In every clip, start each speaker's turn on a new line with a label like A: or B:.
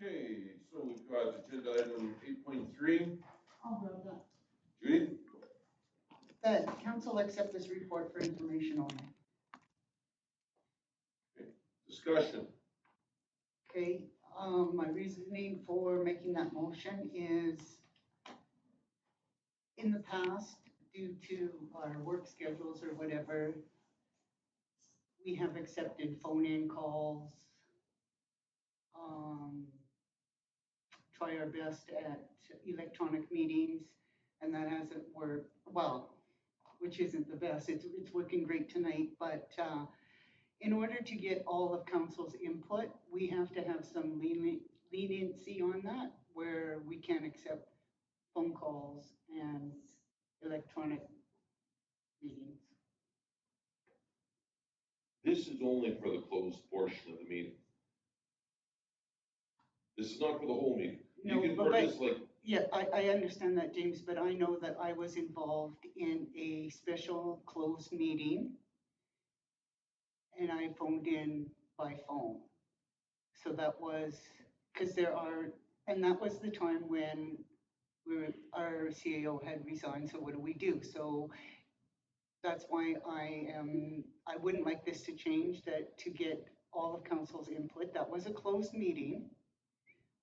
A: Okay, so we've got agenda item 8.3.
B: I'll grab that.
A: Judy?
B: The council accept this report for information only.
A: Discussion.
B: Okay, my reasoning for making that motion is in the past, due to our work schedules or whatever, we have accepted phone-in calls. Try our best at electronic meetings, and that hasn't worked well, which isn't the best. It's working great tonight, but in order to get all of council's input, we have to have some leniency on that, where we can accept phone calls and electronic meetings.
A: This is only for the closed portion of the meeting. This is not for the whole meeting. You
B: No,
A: can
B: but
A: participate.
B: Yeah, I understand that, James, but I know that I was involved in a special closed meeting and I phoned in by phone. So that was, because and that was the time when our CAO had resigned, so what do we do? So that's why I wouldn't like this to change, that to get all of council's input. That was a closed meeting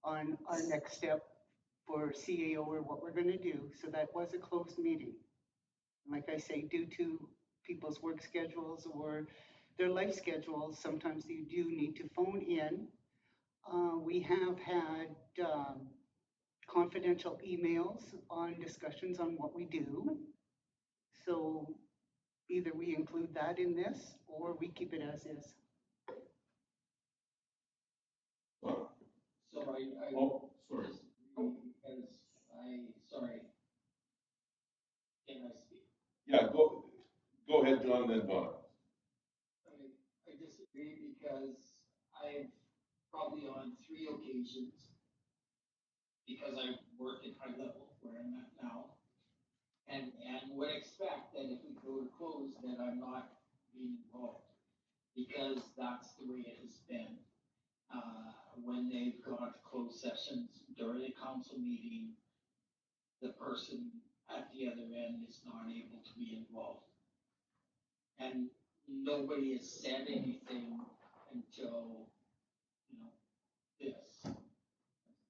B: on our next step for CAO or what we're gonna do. So that was a closed meeting. Like I say, due to people's work schedules or their life schedules, sometimes you do need to phone in. We have had confidential emails on discussions on what we do. So either we include that in this or we keep it as is.
C: So I
A: Oh, sorry.
C: because sorry. Can I speak?
A: Yeah, go ahead, John, then Donna.
C: I disagree because I've probably on 3 occasions, because I work at high level where I'm at now, and would expect that if we go to close, that I'm not being involved, because that's the way it has been. When they've got closed sessions during a council meeting, the person at the other end is not able to be involved. And nobody has said anything until, this.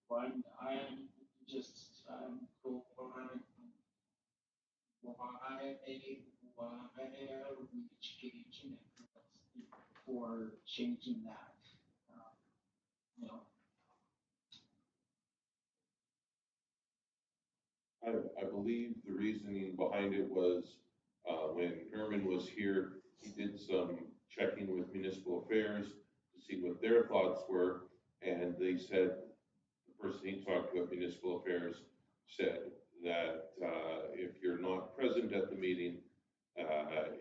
C: But I'm just, going, why are we changing it for changing that? You know,
A: I believe the reasoning behind it was when Herman was here, he did some checking with municipal affairs to see what their thoughts were. And they said, the person he talked to at municipal affairs said that if you're not present at the meeting,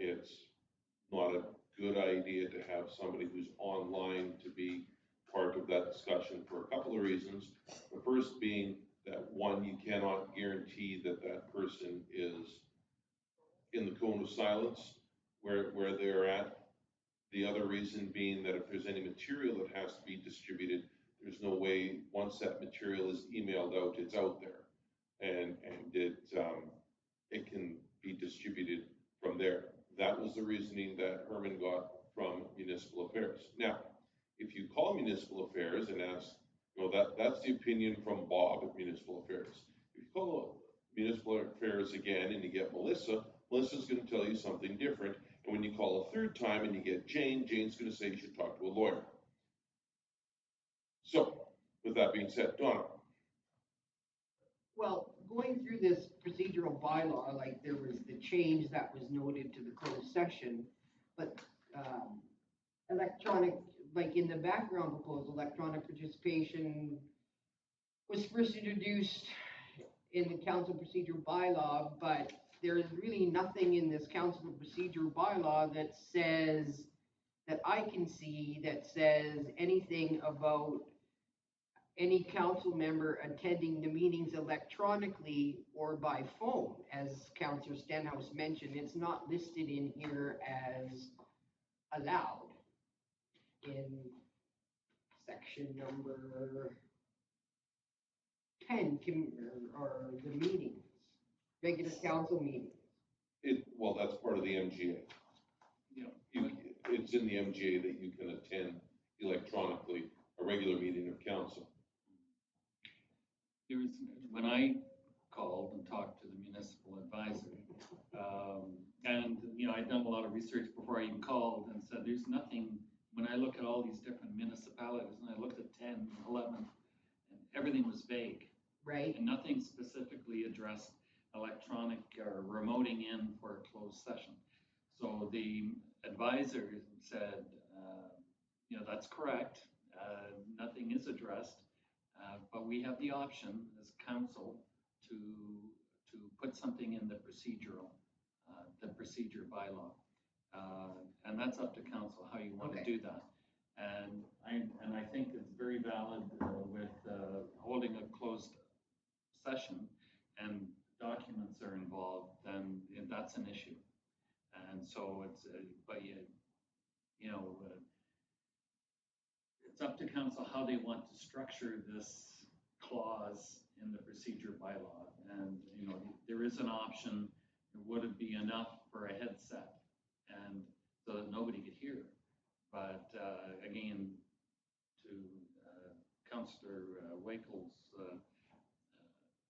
A: it's not a good idea to have somebody who's online to be part of that discussion for a couple of reasons. The first being that, one, you cannot guarantee that that person is in the cone of silence where they're at. The other reason being that if there's any material that has to be distributed, there's no way, once that material is emailed out, it's out there. And it can be distributed from there. That was the reasoning that Herman got from municipal affairs. Now, if you call municipal affairs and ask, that's the opinion from Bob at municipal affairs. If you call municipal affairs again and you get Melissa, Melissa's going to tell you something different. And when you call a third time and you get Jane, Jane's going to say you should talk to a lawyer. So, with that being said, Donna.
D: Well, going through this procedural bylaw, like there was the change that was noted to the closed session, but electronic, like in the background proposal, electronic participation was first introduced in the council procedure bylaw, but there is really nothing in this council procedure bylaw that says, that I can see, that says anything about any council member attending the meetings electronically or by phone. As Councillor Stenhouse mentioned, it's not listed in here as allowed in section number attend or the meetings, regular council meetings.
A: Well, that's part of the MGA.
E: Yeah.
A: It's in the MGA that you can attend electronically a regular meeting of council.
E: There was, when I called and talked to the municipal advisor, and, you know, I'd done a lot of research before I even called and said, there's nothing, when I look at all these different municipalities, and I looked at 10, 11, and everything was vague,
D: Right,
E: and nothing specifically addressed electronic or remoting in for a closed session. So the advisor said, you know, that's correct, nothing is addressed, but we have the option as council to put something in the procedure bylaw. And that's up to council how you want to
D: Okay.
E: do that. And I think it's very valid with holding a closed session and documents are involved, then that's an issue. And so it's, but you know, it's up to council how they want to structure this clause in the procedure bylaw. And, you know, there is an option, would it be enough for a headset and so that nobody could hear? But again, to Councillor Wakel's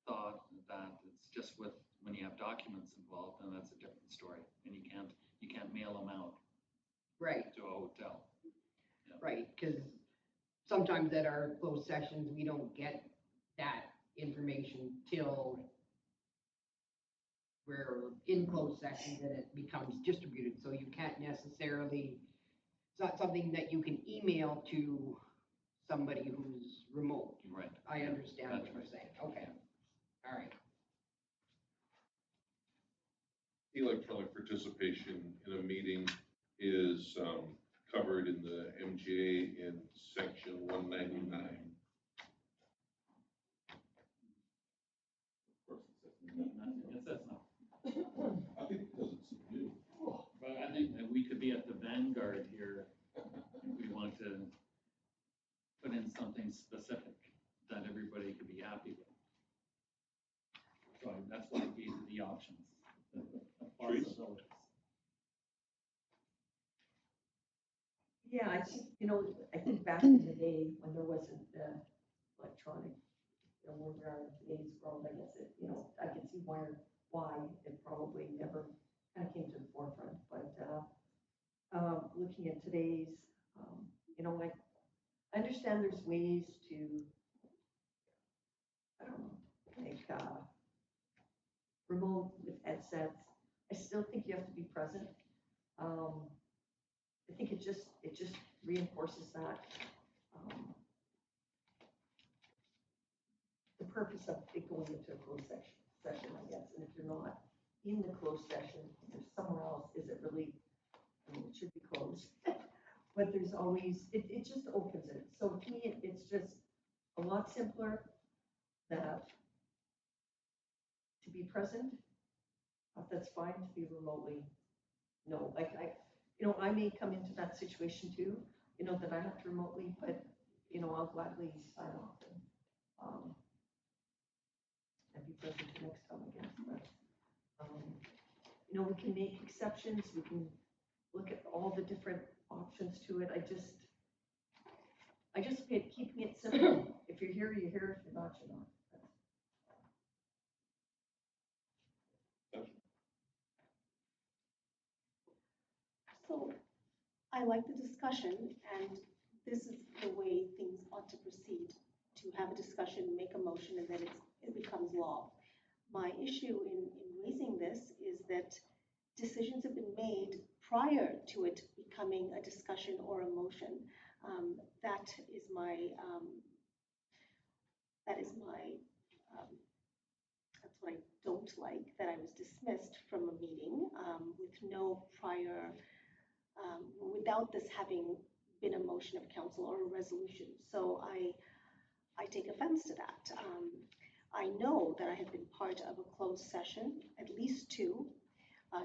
E: thought that it's just with, when you have documents involved, then that's a different story. And you can't mail them out
D: right,
E: to a hotel.
D: right, because sometimes at our closed sessions, we don't get that information till we're in closed sessions and it becomes distributed, so you can't necessarily, it's not something that you can email to somebody who's remote.
E: Right.
D: I understand what
E: That's
D: you're
E: right.
D: saying, okay, all right,
A: Electronic participation in a meeting is covered in the MGA in section 199.
E: Of course, it says no.
A: I think because it's new.
E: But I think that we could be at the vanguard here if we want to put in something specific that everybody could be happy with. So that's why I gave you the options, the
A: Trees?
E: possibilities.
F: Yeah, I think, I think back in the day when there wasn't electronic, where we are in today's world, I guess I can see why it probably never kind of came to the forefront, but, looking at today's, I understand there's ways to, I don't know, like, remote with headsets. I still think you have to be present. I think it just reinforces that, the purpose of it going into a closed session, I guess. And if you're not in the closed session, you're somewhere else, is it really, it should be closed. But there's always, it just opens it. So to me, it's just a lot simpler that to be present, that's fine. To be remotely, no. Like I may come into that situation too, that I have to remotely, but, I'll gladly sign off and be present the next time, I guess. But, we can make exceptions, we can look at all the different options to it. I just keeping it simple. If you're here, you're here. If you're not, you're not.
G: So I like the discussion, and this is the way things ought to proceed, to have a discussion, make a motion, and then it becomes law. My issue in raising this is that decisions have been made prior to it becoming a discussion or a motion. That's what I don't like, that I was dismissed from a meeting with no prior, without this having been a motion of council or a resolution. So I take offense to that. I know that I have been part of a closed session, at least two.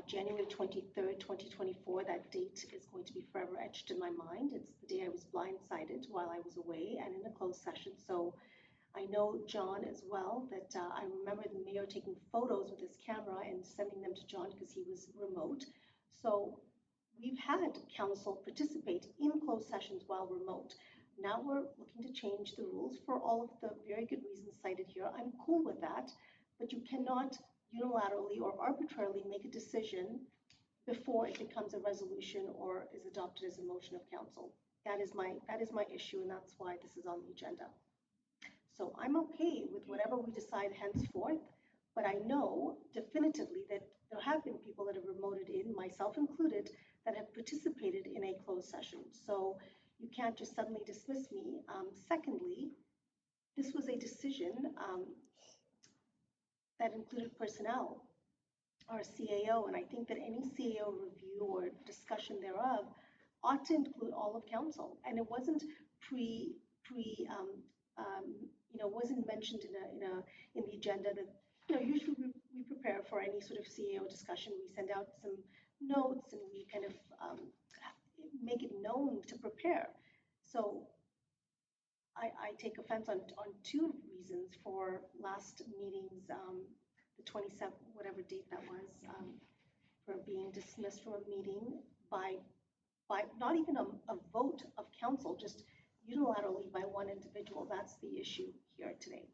G: January 23rd, 2024, that date is going to be forever etched in my mind. It's the day I was blindsided while I was away and in a closed session. So I know John as well, that I remember the mayor taking photos with his camera and sending them to John because he was remote. So we've had council participate in closed sessions while remote. Now we're looking to change the rules for all of the very good reasons cited here. I'm cool with that, but you cannot unilaterally or arbitrarily make a decision before it becomes a resolution or is adopted as a motion of council. That is my issue, and that's why this is on the agenda. So I'm okay with whatever we decide henceforth, but I know definitively that there have been people that have remoted in, myself included, that have participated in a closed session. So you can't just suddenly dismiss me. Secondly, this was a decision that included personnel, our CAO, and I think that any CAO review or discussion thereof ought to include all of council. And it wasn't wasn't mentioned in the agenda that, usually we prepare for any sort of CAO discussion. We send out some notes and we kind of make it known to prepare. So I take offense on two reasons for last meeting's, the 27th, whatever date that was, for being dismissed from a meeting by not even a vote of council, just unilaterally by one individual. That's the issue here today.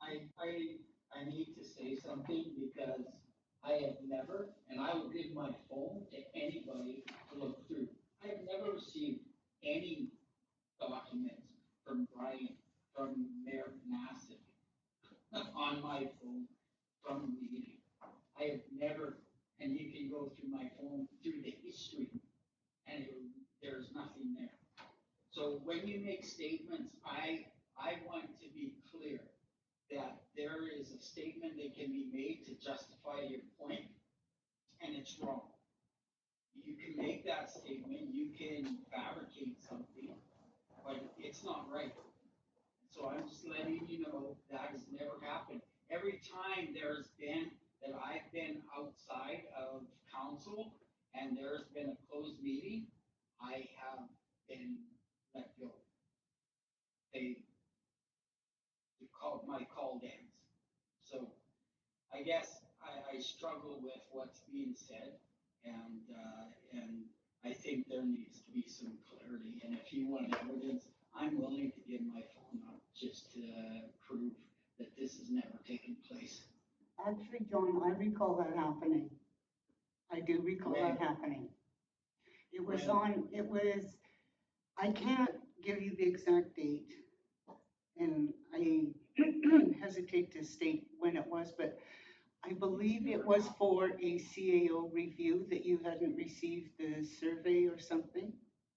C: I need to say something because I have never, and I will give my phone to anybody to look through. I have never received any documents from Brian, from Mayor Nassif on my phone from a meeting. I have never, and you can go through my phone through the history, and there's nothing there. So when you make statements, I want to be clear that there is a statement that can be made to justify your point, and it's wrong. You can make that statement, you can fabricate something, but it's not right. So I'm just letting you know that has never happened. Every time there's been that I've been outside of council and there's been a closed meeting, I have been let go. They called my call dance. So I guess I struggle with what's being said, and I think there needs to be some clarity. And if you want evidence, I'm willing to give my phone up just to prove that this has never taken place.
B: Actually, John, I recall that happening. I do recall that happening. I can't give you the exact date, and I hesitate to state when it was, but I believe it was for a CAO review that you hadn't received the survey or something.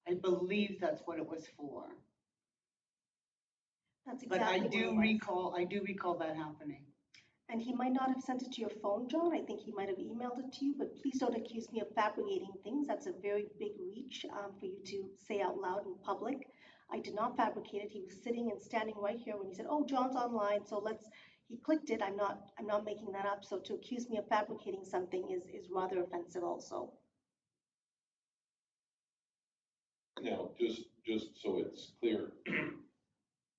B: I believe that's what it was for.
G: That's
B: But
G: exactly
B: I do recall that happening.
G: And he might not have sent it to your phone, John. I think he might have emailed it to you, but please don't accuse me of fabricating things. That's a very big reach for you to say out loud in public. I did not fabricate it. He was sitting and standing right here when he said, "Oh, John's online, so he clicked it." I'm not making that up. So to accuse me of fabricating something is rather offensive also.
A: Now, just so it's clear,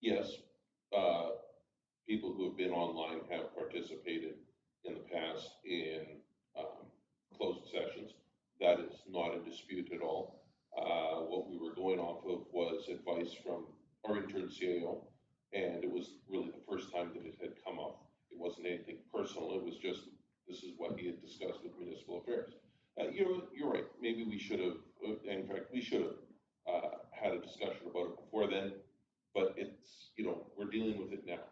A: yes, people who have been online have participated in the past in closed sessions. That is not a dispute at all. What we were going off of was advice from our intern CAO, and it was really the first time that it had come up. It wasn't anything personal. It was just, this is what he had discussed with municipal affairs. You're right. Maybe we should have, in fact, we should have had a discussion about it before then, but it's, we're dealing with it now.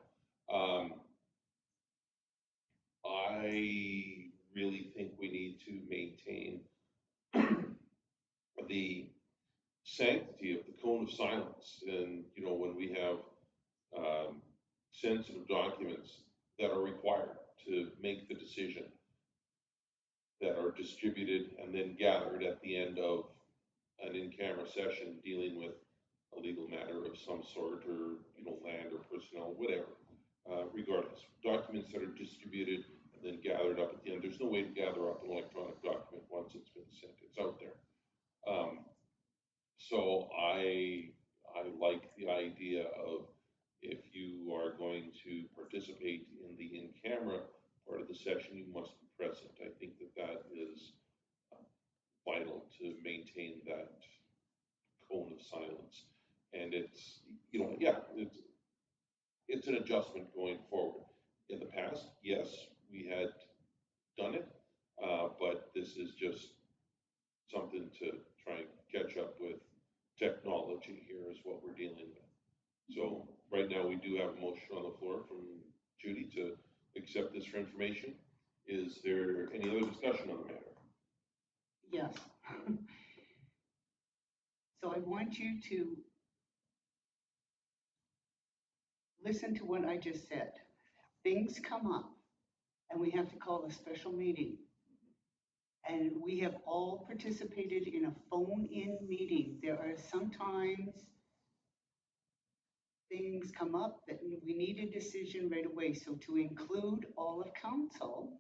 A: I really think we need to maintain the sanctity of the cone of silence. And, when we have sensitive documents that are required to make the decision, that are distributed and then gathered at the end of an in-camera session dealing with a legal matter of some sort, or, land or personnel, whatever. Regardless, documents that are distributed and then gathered up at the end. There's no way to gather up an electronic document once it's been sent. It's out there. So I like the idea of If you are going to participate in the in-camera part of the session, you must be present. I think that that is vital to maintain that cone of silence. And it's, yeah, it's an adjustment going forward. In the past, yes, we had done it, but this is just something to try and catch up with. Technology here is what we're dealing with. So right now, we do have a motion on the floor from Judy to accept this for information. Is there any other discussion on the matter?
B: Yes. So I want you to listen to what I just said. Things come up and we have to call a special meeting. And we have all participated in a phone-in meeting. There are sometimes things come up that we need a decision right away. So to include all of council,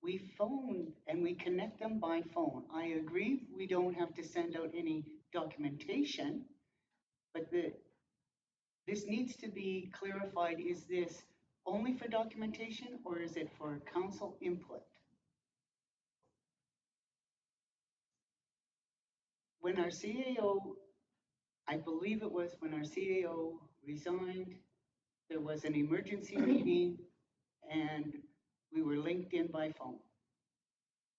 B: we phone and we connect them by phone. I agree, we don't have to send out any documentation, but this needs to be clarified. Is this only for documentation or is it for council input? When our CAO, I believe it was when our CAO resigned, there was an emergency meeting and we were linked in by phone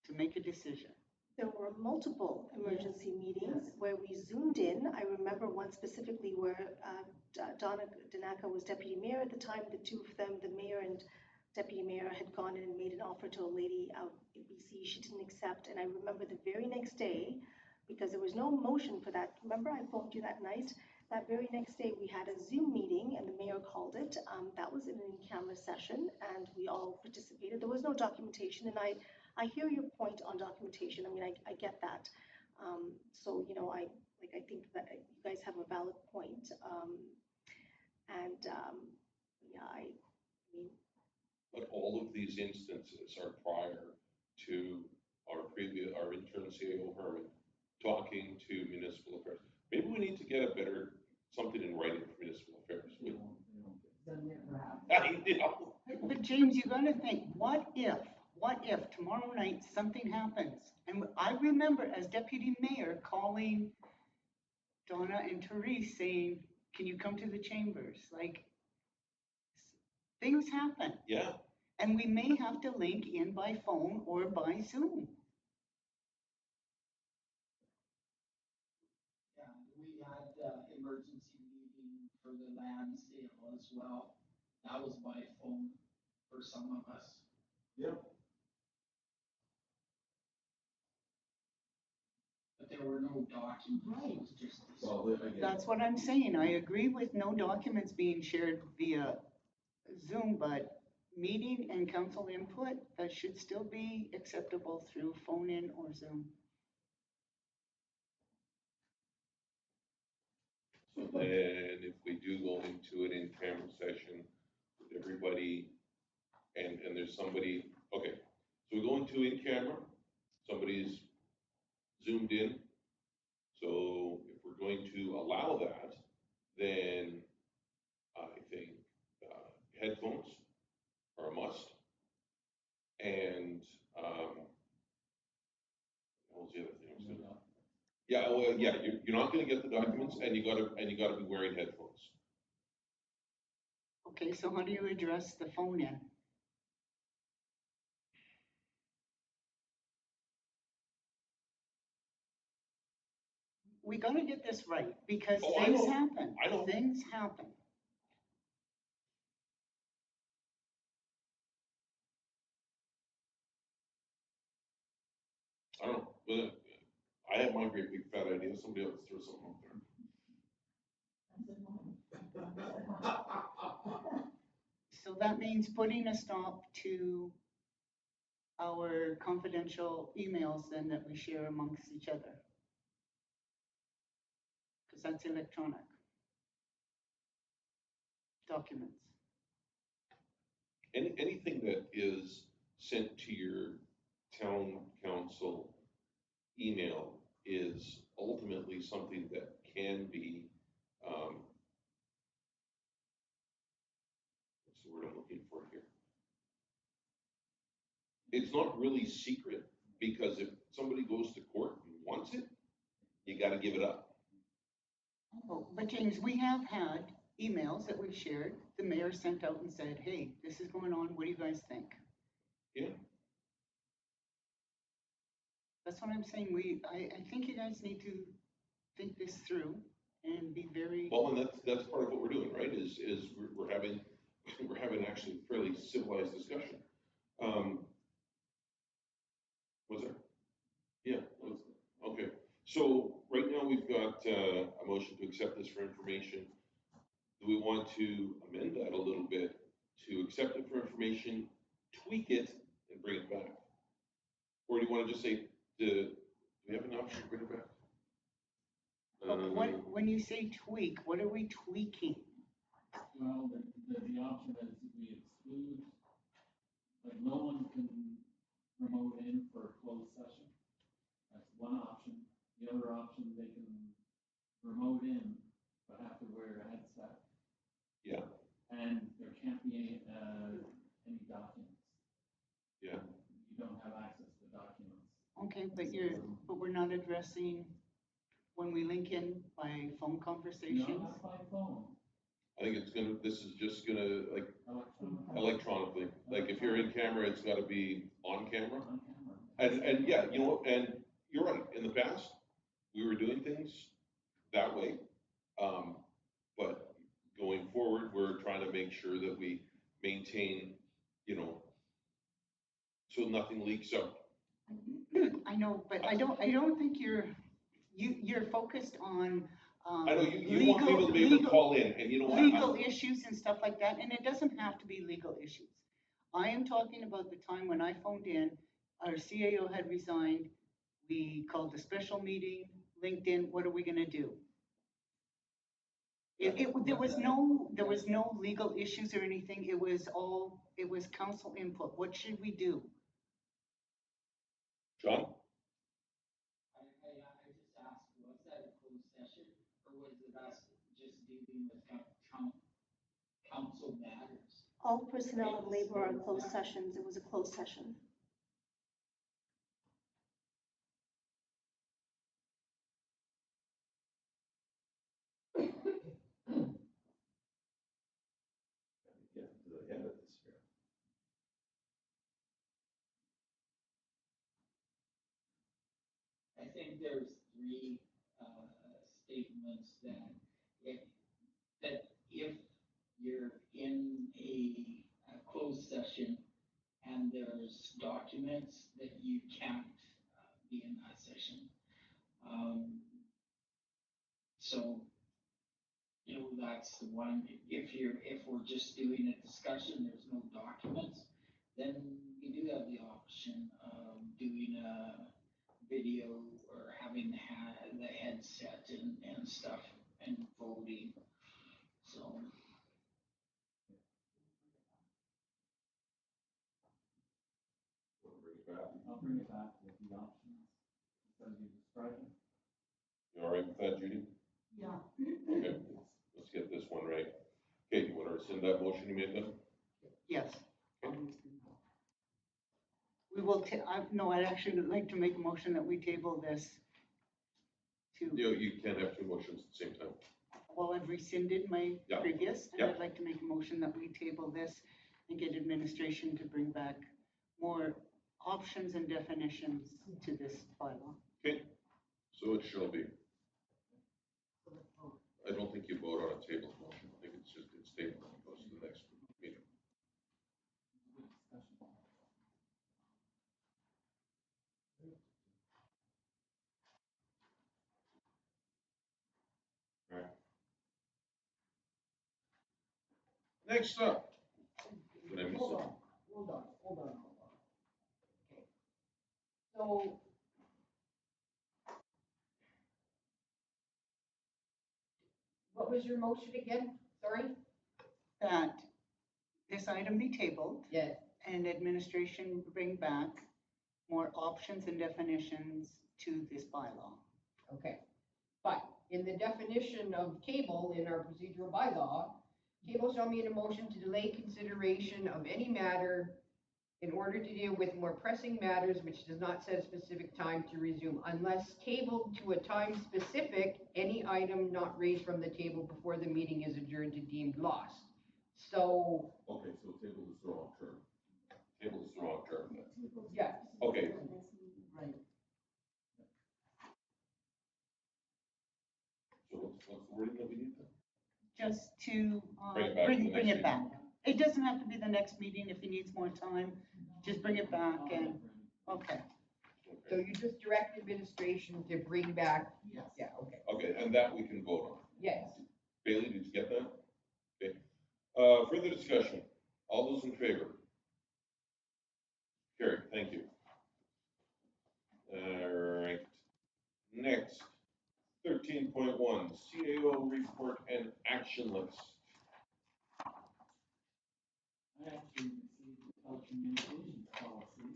B: to make a decision.
G: There were multiple emergency meetings where we zoomed in. I remember one specifically where Donna Danaka was deputy mayor at the time. The two of them, the mayor and deputy mayor, had gone in and made an offer to a lady out in BC. She didn't accept. And I remember the very next day, because there was no motion for that. Remember, I phoned you that night? That very next day, we had a Zoom meeting and the mayor called it. That was in an in-camera session and we all participated. There was no documentation, and I hear your point on documentation. I mean, I get that. So, I think that you guys have a valid point. Yeah, I mean.
A: But all of these instances are prior to our interim CAO Herman talking to municipal affairs. Maybe we need to get something in writing for municipal affairs.
B: But James, you gotta think, what if tomorrow night something happens? And I remember as deputy mayor calling Donna and Therese saying, can you come to the chambers? Like, things happen.
A: Yeah.
B: And we may have to link in by phone or by Zoom.
C: Yeah, we had emergency meeting for the land sale as well. That was by phone for some of us.
A: Yeah.
C: But there were no documents. It was just this.
A: Well, again,
B: That's what I'm saying. I agree with no documents being shared via Zoom, but meeting and council input, that should still be acceptable through phone in or Zoom.
A: so then if we do go into an in-camera session with everybody and there's somebody, okay, so we go into in-camera, somebody's zoomed in. So if we're going to allow that, then I think headphones are a must. And what was the other thing I was gonna? Yeah, well, yeah, you're not gonna get the documents, and you gotta be wearing headphones.
B: Okay, so how do you address the phone in? We gotta get this right because
A: Oh, I
B: things
A: know.
B: happen.
A: I know.
B: Things happen.
A: I don't know, but I have my great big fat idea, somebody else throw something out there.
B: So that means putting a stop to our confidential emails then that we share amongst each other. Because that's electronic documents.
A: Anything that is sent to your town council email is ultimately something that can be it's not really secret, because if somebody goes to court and wants it, you gotta give it up.
B: Oh, but James, we have had emails that we've shared, the mayor sent out and said, hey, this is going on, what do you guys think?
A: Yeah.
B: That's what I'm saying, I think you guys need to think this through and be very,
A: Well, and that's part of what we're doing, right, is we're having, we're having actually fairly civilized discussion. Was there? Yeah, okay. So right now we've got a motion to accept this for information. Do we want to amend that a little bit to accept it for information, tweak it, and bring it back? Or do you want to just say, do we have an option to bring it back?
B: when you say tweak, what are we tweaking?
E: Well, the option is we exclude, like, no one can remote in for a closed session. That's one option. The other option, they can remote in, but have to wear a headset.
A: Yeah.
E: And there can't be any documents.
A: Yeah.
E: You don't have access to documents.
B: Okay, but we're not addressing when we link in by phone conversations?
E: No, not by phone,
A: I think this is just gonna, like,
E: electronic.
A: electronically, like, if you're in camera, it's gotta be on camera.
E: On camera.
A: And yeah, you know, and you're right, in the past, we were doing things that way. But going forward, we're trying to make sure that we maintain, you know, so nothing leaks out.
B: I know, but I don't think you're focused on,
A: I know you want people to be able to call in, and you know what?
B: legal issues and stuff like that, and it doesn't have to be legal issues. I am talking about the time when I phoned in, our CAO had resigned, we called a special meeting, LinkedIn, what are we gonna do? There was no legal issues or anything, it was council input, what should we do?
A: John?
C: I just asked, was that a closed session, or was it us just dealing with council matters?
G: All personnel and labor are closed sessions. It was a closed session.
A: Get to the end of this here.
C: I think there's three, statements that if you're in a closed session and there's documents, that you can't, be in that session. So, you know, that's the one, if we're just doing a discussion, there's no documents, then we do have the option of doing a video or having the headset and stuff and voting, so.
A: Bring it back.
E: I'll bring it back with the options, as you described it.
A: You all right with that, Judy?
F: Yeah.
A: Okay, let's get this one right. Okay, you want to rescind that motion you made then?
B: Yes. We will, no, I'd actually like to make a motion that we table this to,
A: You can't have two motions at the same time.
B: well, I've rescinded my
A: Yeah.
B: previous, and
A: Yeah.
B: I'd like to make a motion that we table this and get administration to bring back more options and definitions to this bylaw.
A: Okay, so it shall be. I don't think you vote on a table motion. I think it's tabled and goes to the next meeting.
E: Good discussion.
A: All right. Next up. Did I miss
D: Hold
A: it?
D: on. Okay. So. What was your motion again? Sorry?
B: That this item be tabled
D: Yes.
B: and administration bring back more options and definitions to this bylaw.
D: Okay. But in the definition of table in our procedural bylaw, table shall mean a motion to delay consideration of any matter in order to deal with more pressing matters which does not set a specific time to resume unless tabled to a time specific, any item not raised from the table before the meeting is adjourned to deemed lost. So,
A: Okay, so table is the wrong term. Table is the wrong term then.
D: yeah,
A: Okay.
B: Right.
A: So what's the wording that we need then?
B: Just to,
A: Bring it back to the
B: bring
A: next
B: it back. It doesn't have to be the next meeting if he needs more time, just bring it back and, okay.
D: so you just direct administration to bring back,
B: Yes.
D: yeah, okay,
A: Okay, and that we can vote on.
D: yes.
A: Bailey, did you get that? Okay. Further discussion? All those in favor? Carried, thank you. All right. Next, 13.1, CAO report and action list.
E: I actually received the telecommunications policy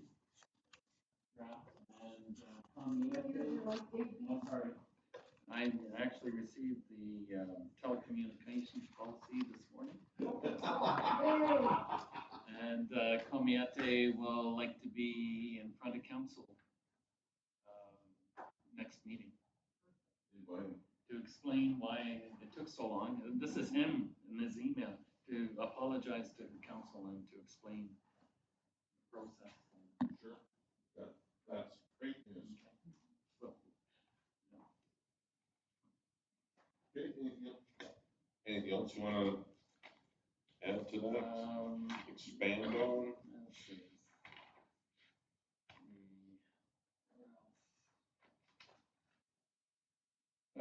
E: draft and, I'm sorry. I actually received the telecommunications policy this morning. And Comiete will like to be in front of council next meeting to explain why it took so long. This is him in his email to apologize to the council and to explain the process.
A: Sure. That's great news.
E: So,
A: Okay, anything else you wanna add to that? Expand on?
E: let's see.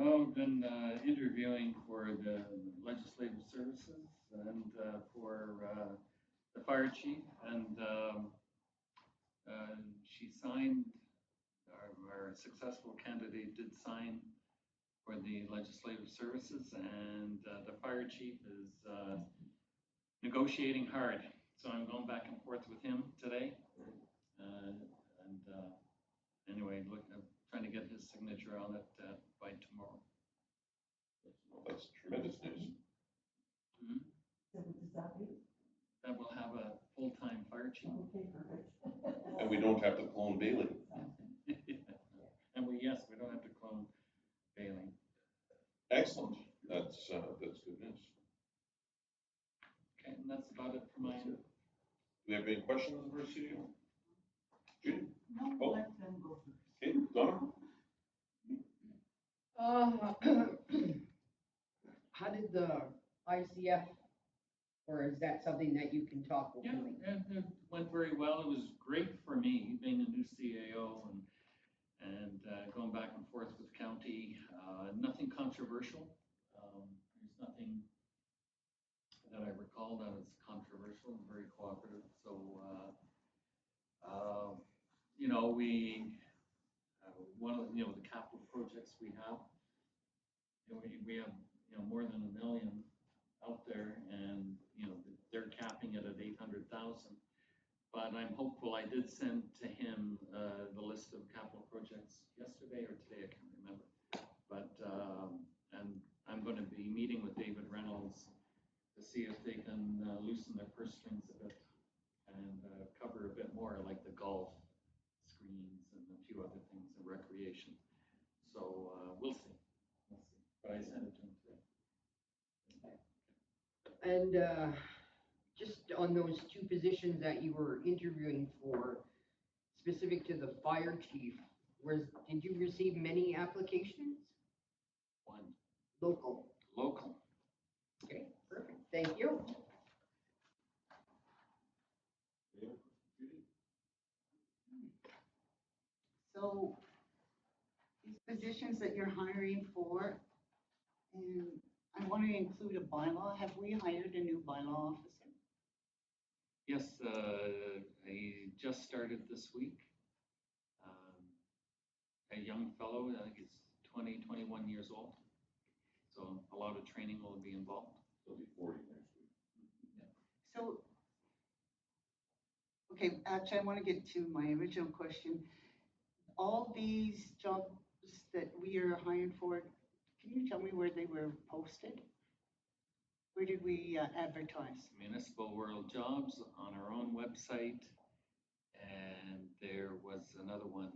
E: Oh, I've been interviewing for the legislative services and for the fire chief, and she signed, our successful candidate did sign for the legislative services, and the fire chief is negotiating hard. So I'm going back and forth with him today. Anyway, look, I'm trying to get his signature on it by tomorrow.
A: That's tremendous news.
E: Mhm.
F: So what does that mean?
E: That will have a full-time fire chief.
F: Okay, perfect.
A: And we don't have to clone Bailey.
E: And yes, we don't have to clone Bailey.
A: Excellent. That's good news.
E: Okay, and that's about it for my end.
A: Do we have any questions of our CEO? Judy?
B: No,
A: Oh.
B: let them go first.
A: Okay, Donna?
D: How did the ICF, or is that something that you can talk
E: Yeah,
D: openly?
E: it went very well. It was great for me, being a new CAO and going back and forth with the county. Nothing controversial. There's nothing that I recall that is controversial and very cooperative. So, one of the capital projects we have, we have, more than $1 million out there, and, they're capping it at 800,000. But I'm hopeful. I did send to him the list of capital projects yesterday or today, I can't remember. But, and I'm going to be meeting with David Reynolds to see if they can loosen their purse strings a bit and cover a bit more, like the golf screens and a few other things in recreation. So we'll see. We'll see. But I sent it to him today.
D: And just on those two positions that you were interviewing for, specific to the fire chief, did you receive many applications?
E: One,
D: Local.
E: local.
D: Okay, perfect. Thank you.
B: So these positions that you're hiring for, and I want to include a bylaw. Have we hired a new bylaw officer?
E: Yes, I just started this week. A young fellow, I think he's 20, 21 years old. So a lot of training will be involved.
A: He'll be 40 next week.
B: So, okay, actually, I want to get to my original question. All these jobs that we are hiring for, can you tell me where they were posted? Where did we advertise?
E: Municipal World Jobs on our own website, And there was another one.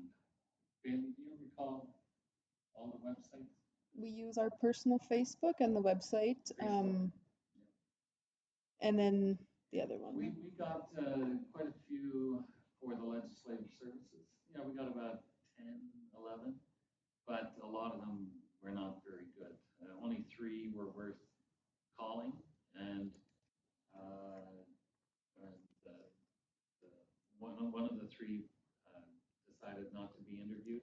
E: Bailey, do you recall all the websites?
H: We use our personal Facebook and the website, and then the other one.
E: We got quite a few for the legislative services. Yeah, we got about 10, 11, but a lot of them were not very good. Only 3 were worth calling, and one of the 3 decided not to be interviewed.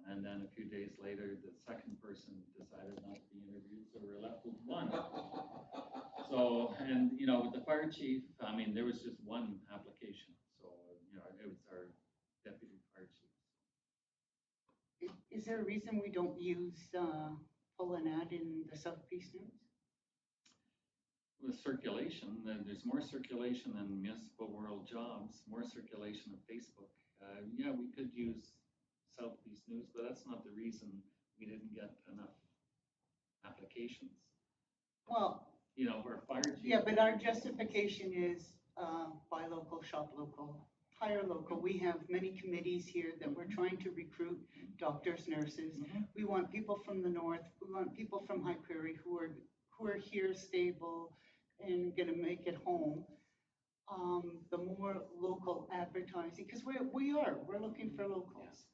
E: And then a few days later, the second person decided not to be interviewed, so we're left with 1. So, and, with the fire chief, I mean, there was just 1 application. So, it was our deputy fire chief.
B: Is there a reason we don't use, pull an ad in the South Peace News?
E: With circulation, there's more circulation than Municipal World Jobs, more circulation of Facebook. Yeah, we could use South Peace News, but that's not the reason we didn't get enough applications.
B: Well,
E: Our fire chief.
B: yeah, but our justification is, buy local, shop local, hire local. We have many committees here that we're trying to recruit doctors, nurses.
E: Mhm.
B: We want people from the north, we want people from High Prairie who are here stable and gonna make it home. The more local advertising, because we're looking for locals.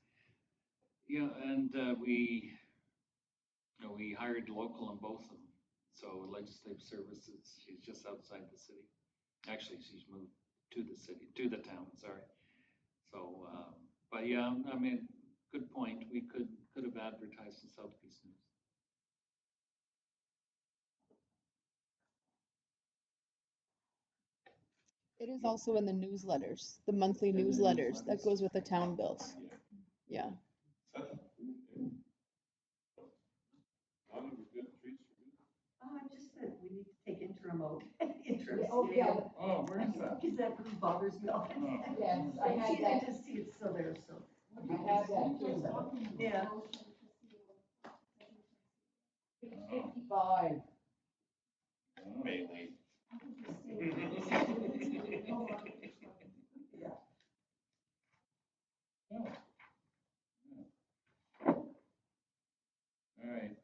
E: Yeah, and we hired local in both of them. So legislative services, she's just outside the city. Actually, she's moved to the town, sorry. So, but yeah, I mean, good point. We could have advertised in South Peace News.
H: It is also in the newsletters, the monthly
E: In the
H: newsletters that
E: newsletters.
H: goes with the town bills. Yeah.
F: Just that we need to take interim out, interim
D: Yeah, oh,
F: stay
D: yeah.
F: out.
E: Oh, where is that?
F: Because that really bothers me.
E: Oh.
D: Yes, I had
F: I
D: that.
F: just see it still there, so.
D: I had that too.
F: Yeah.
D: It's 55.
A: Mainly.
F: Yeah.
E: Oh. All right.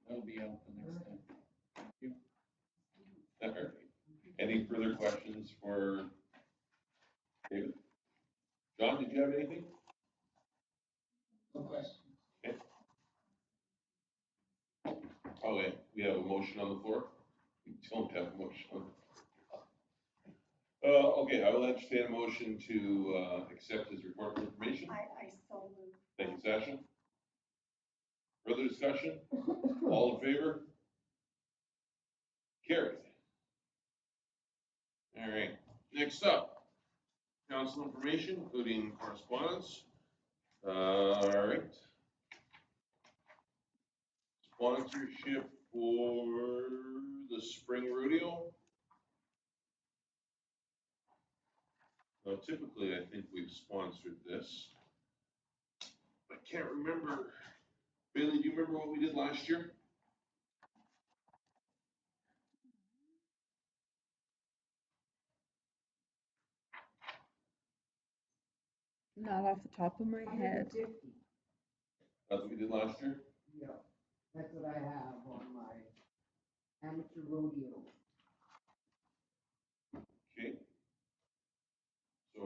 E: That'll be out the next time. Thank you.
A: All right. Any further questions for David? John, did you have anything?
C: No question.
A: Okay, we have a motion on the floor. We don't have a motion on the floor. Okay, I will entertain a motion to accept his report of information.
G: I so move.
A: Thank you, Sasha. Further discussion? All in favor? Carried. All right, next up, council information, including correspondence. All right. Sponsorship for the spring rodeo. Now, typically, I think we've sponsored this. I can't remember. Bailey, do you remember what we did last year?
H: Not off the top of my head.
F: 150.
A: That's what we did last year?
D: Yeah, that's what I have on my amateur rodeo.
A: Okay. So,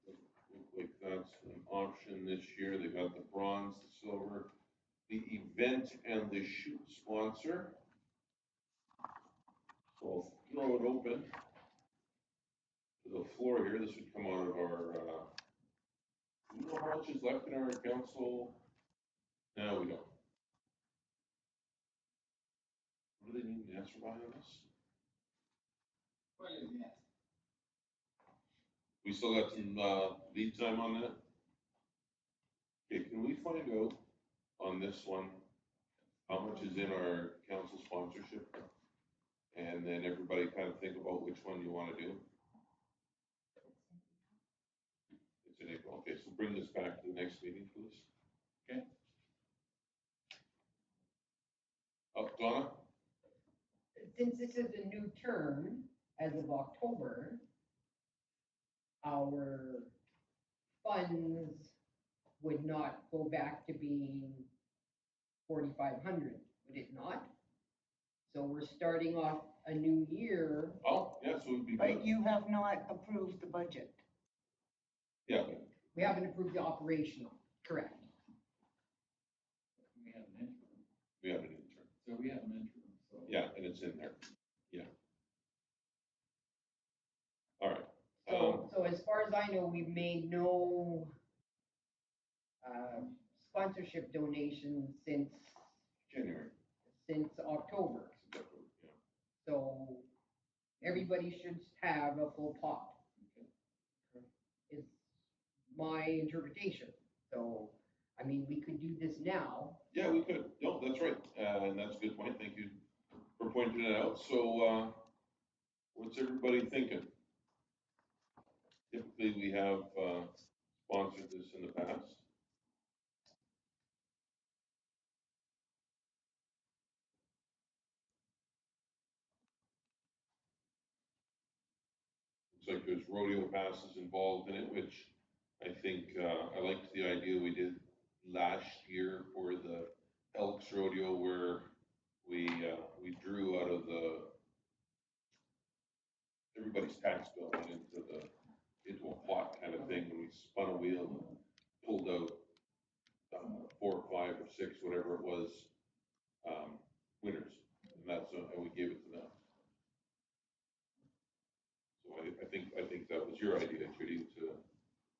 A: look like that's an option this year. They got the bronze, the silver, the event and the shoot sponsor. So I'll throw it open to the floor here. This would come out of our, do you know how much is left in our council? No, we don't. What do they need an answer by on this?
C: What is that?
A: We still got some, lead time on that? Okay, can we find out on this one, how much is in our council sponsorship? And then everybody kind of think about which one you want to do. It's in April. Okay, so bring this back to the next meeting, please.
E: Okay.
A: Donna?
D: Since this is a new term as of October, our funds would not go back to being 4,500, would it not? So we're starting off a new year.
A: Oh, yes, it would be good.
B: But you have not approved the budget.
A: Yeah,
D: We haven't approved the operational, correct?
E: We have an interim,
A: we have an intern.
E: so we have an interim, so.
A: Yeah, and it's in there. Yeah. All right.
D: So as far as I know, we've made no sponsorship donations
A: January.
D: since October.
A: Yeah.
D: So everybody should have a full pot. Is my interpretation. So, I mean, we could do this now.
A: Yeah, we could. No, that's right. And that's a good point. Thank you for pointing it out. So, what's everybody thinking? Typically, we have, sponsored this in the past. Looks like there's rodeo passes involved in it, which I think, I liked the idea we did last year for the Elks Rodeo where we drew out of everybody's tax bill went into a pot kind of thing, and we spun a wheel and pulled out, 4 or 5 or 6, whatever it was, winners, and and we gave it to them. So I think that was your idea, Judy, to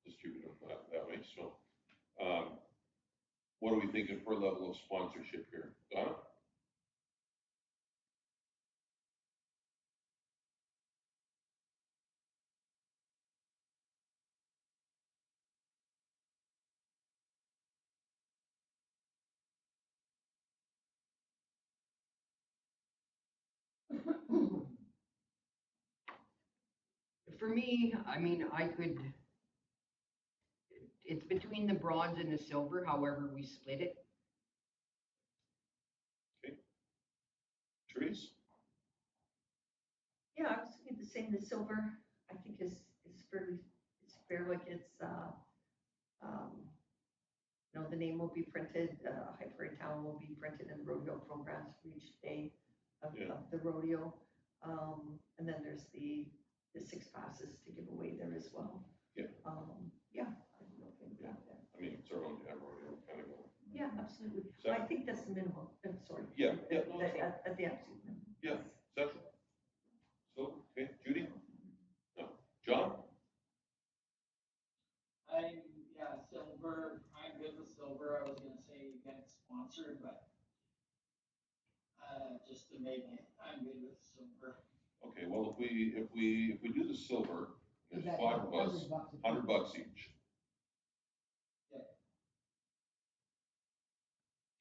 A: distribute them that way, so. What are we thinking for level of sponsorship here? Donna?
D: For me, I mean, it's between the bronze and the silver, however we split it.
A: Therese?
F: Yeah, I was thinking the same, the silver, I think is fairly, it's fair, like it's, you know, the name will be printed, High Prairie Town will be printed in rodeo programs for each day of the rodeo. And then there's the 6 passes to give away there as well.
A: Yeah.
F: Yeah, I think okay with that.
A: I mean, it's our own damn rodeo, kind of.
F: Yeah, absolutely.
A: So-
F: I think that's the minimum, I'm sorry.
A: Yeah, yeah, no, that's fine.
F: At the absolute minimum.
A: Yeah. Central? So, okay, Judy? No. John?
C: Silver, I'm good with silver, I was gonna say event sponsored, but, just to make it, I'm good with silver.
A: Okay, well, if we do the silver, there's
D: Is that
A: 5 of us,
D: $100
A: $100 each.
C: Yeah.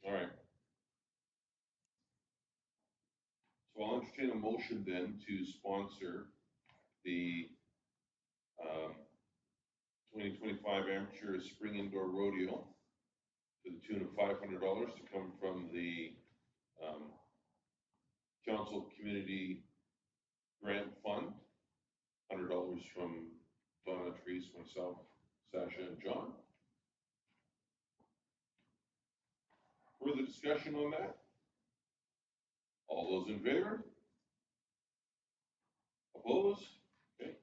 A: All right. So I'll entertain a motion then to sponsor the 2025 Amateur Spring Indoor Rodeo to the tune of $500 to come from the Council Community Grant Fund, $100 from Donna, Therese, myself, Sasha, and John. Further discussion on that? All those in favor? Opposed? Okay.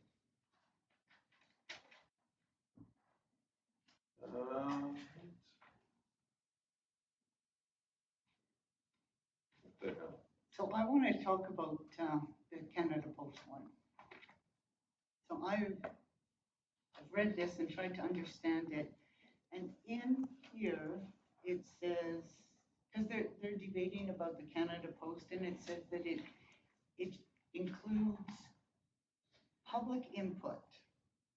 A: What the hell?
B: So I want to talk about the Canada Post one. So I've read this and tried to understand it. And in here, it says, because they're debating about the Canada Post, and it says that it includes public input.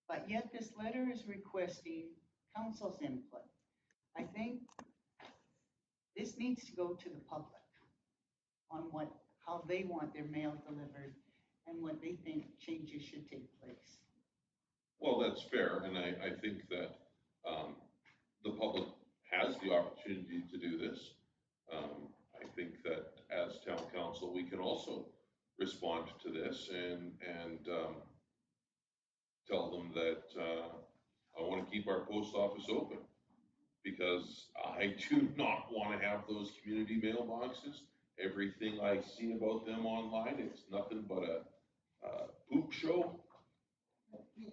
B: But yet this letter is requesting council's input. I think this needs to go to the public on how they want their mail delivered and what they think changes should take place.
A: Well, that's fair, and I think that the public has the opportunity to do this. I think that as town council, we can also respond to this and tell them that, I want to keep our post office open. Because I do not want to have those community mailboxes. Everything I see about them online, it's nothing but a poop show.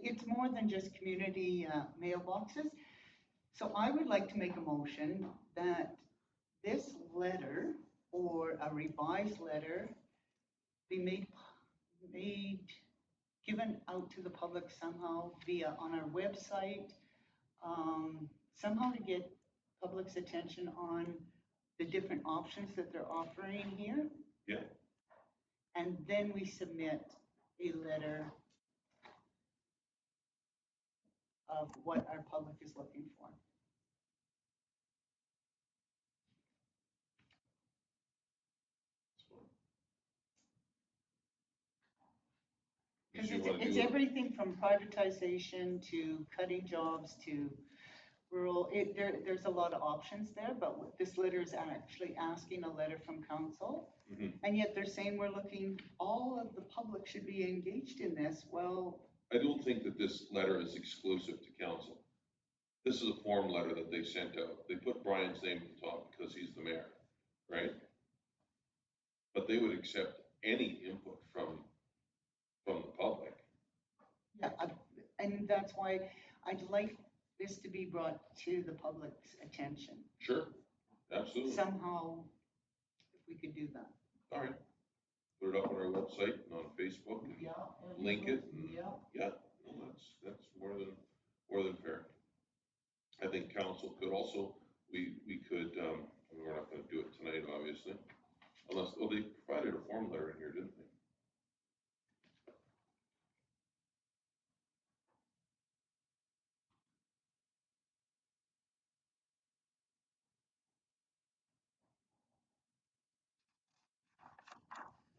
B: It's more than just community mailboxes. So I would like to make a motion that this letter or a revised letter be given out to the public somehow via on our website, somehow to get public's attention on the different options that they're offering here.
A: Yeah.
B: And then we submit a letter of what our public is looking for. Because it's everything from privatization to cutting jobs to rural, there's a lot of options there, but this letter is actually asking a letter from council.
A: Mhm.
B: And yet they're saying we're looking, all of the public should be engaged in this. Well,
A: I don't think that this letter is exclusive to council. This is a form letter that they sent out. They put Brian's name at the top because he's the mayor, right? But they would accept any input from the public.
B: yeah, and that's why I'd like this to be brought to the public's attention.
A: Sure, absolutely.
B: Somehow, if we could do that.
A: All right. Put it up on our website and on Facebook and
C: Yeah.
A: link it. And,
C: Yeah.
A: yeah, no, that's more than fair. I think council could also, we could, we're not gonna do it tonight, obviously. Unless, oh, they provided a form letter in here, didn't they?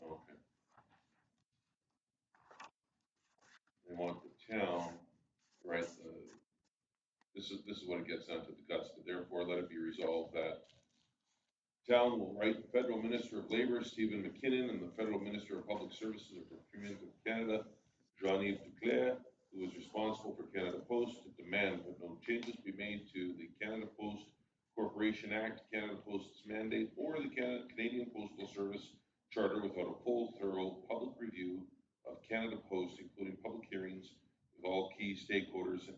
A: Okay. They want the town, right, this is what it gets down to the guts, but therefore let it be resolved that town will write the Federal Minister of Labor, Stephen McKinnon, and the Federal Minister of Public Services and Procurement of Canada, Jean-Yves Duclair, who is responsible for Canada Post, to demand that no changes be made to the Canada Post Corporation Act, Canada Post's mandate, or the Canadian Postal Service Charter without a full, thorough public review of Canada Post, including public hearings with all key stakeholders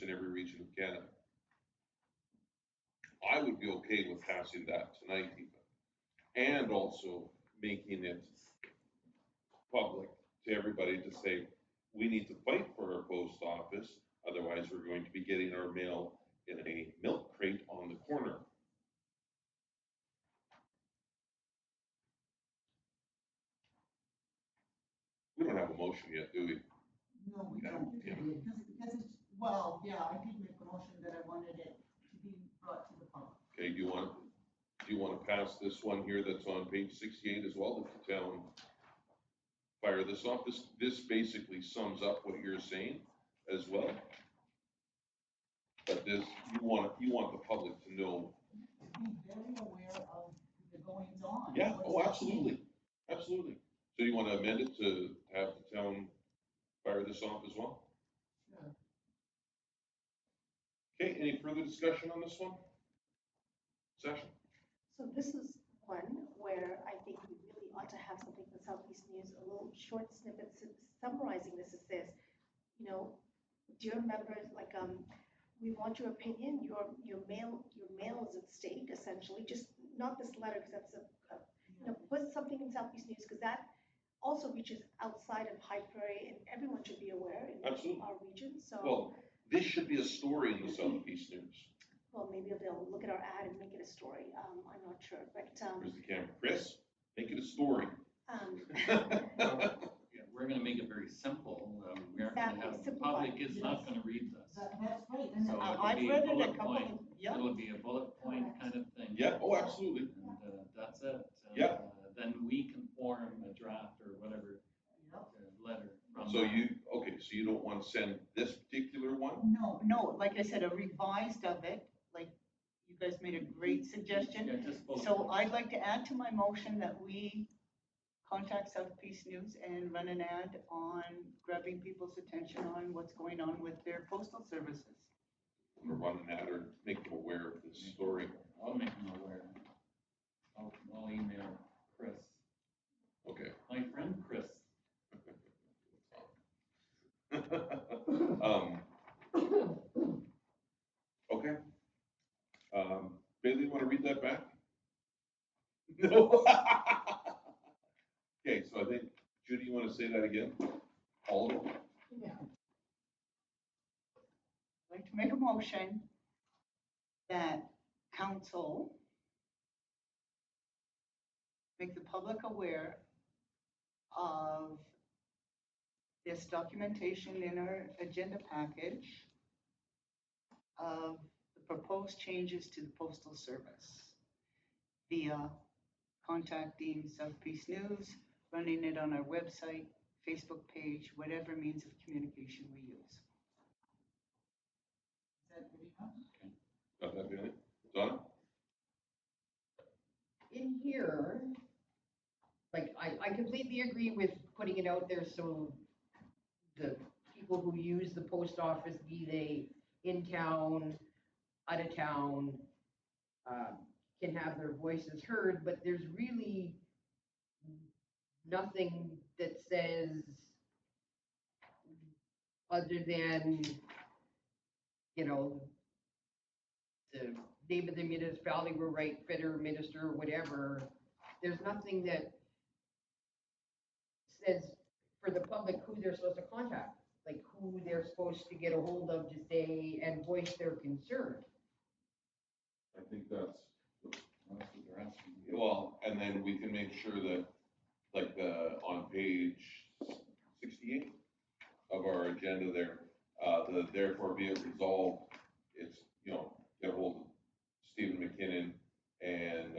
A: in every region of Canada. I would be okay with passing that tonight even, and also making it public to everybody to say, we need to fight for our post office, otherwise we're going to be getting our mail in a milk crate on the corner. We don't have a motion yet, do we?
B: No, we
A: Yeah,
B: don't.
A: yeah.
B: Because it's, well, yeah, I did make a motion that I wanted it to be brought to the public.
A: Okay, do you want to pass this one here that's on page 68 as well, that the town fire this off? This basically sums up what you're saying as well. But this, you want the public to know.
B: Be very aware of the goings on.
A: Yeah,
B: what's
A: oh,
B: happening.
A: absolutely, absolutely. So you want to amend it to have the town fire this off as well?
B: Sure.
A: Okay, any further discussion on this one? Session?
G: So this is one where I think we really ought to have something from Southeast News, a little short snippet summarizing this is this. You know, dear members, like, we want your opinion, your mail is at stake, essentially, just not this letter, because that's you know, put something in Southeast News, because that also reaches outside of High Prairie, and everyone should be aware in
A: Absolutely.
G: our region, so.
A: Well, this should be a story in the Southeast News.
G: Well, maybe they'll look at our ad and make it a story, I'm not sure, but,
A: Where's the camera? Chris, make it a story.
E: Yeah, we're gonna make it very simple. We aren't gonna
G: Exactly,
E: have, the
G: simplify.
E: public is not gonna read this.
B: That's right.
E: So it'll
B: I've
E: be
B: read it a
E: bullet
B: couple,
E: point.
B: yeah.
E: It'll be a bullet point kind of thing.
A: Yeah, oh, absolutely.
E: And that's it. And,
A: Yeah.
E: Then we can form a draft or whatever letter from.
A: So
E: that.
A: so you don't want to send this particular one?
B: No, like I said, a revised of it, like you guys made a great suggestion.
E: Yeah, just bullet
B: So
E: points.
B: I'd like to add to my motion that we contact South Peace News and run an ad on grabbing people's attention on what's going on with their postal services.
A: Or run an ad or make them aware of this story.
E: I'll make them aware. I'll email Chris,
A: Okay.
E: my friend Chris.
A: Okay. Bailey, you want to read that back? No. Okay, so I think, Judy, you want to say that again? All of it?
B: I'd like to make a motion that council make the public aware of this documentation in our agenda package of the proposed changes to the postal service via contacting South Peace News, running it on our website, Facebook page, whatever means of communication we use. Is that good enough?
A: Got that, Bailey? Donna?
D: In here, like, I completely agree with putting it out there so the people who use the post office, be they in town, out of town, can have their voices heard, but there's really nothing that says, other than, you know, the name of the municipality will write federal minister or whatever, there's nothing that says for the public who they're supposed to contact, like who they're supposed to get a hold of to say and voice their concern.
A: I think that's
E: That's what they're asking.
A: well, and then we can make sure that, like, on page 68 of our agenda there, the therefore be it resolved, it's, you know, get hold of Stephen McKinnon and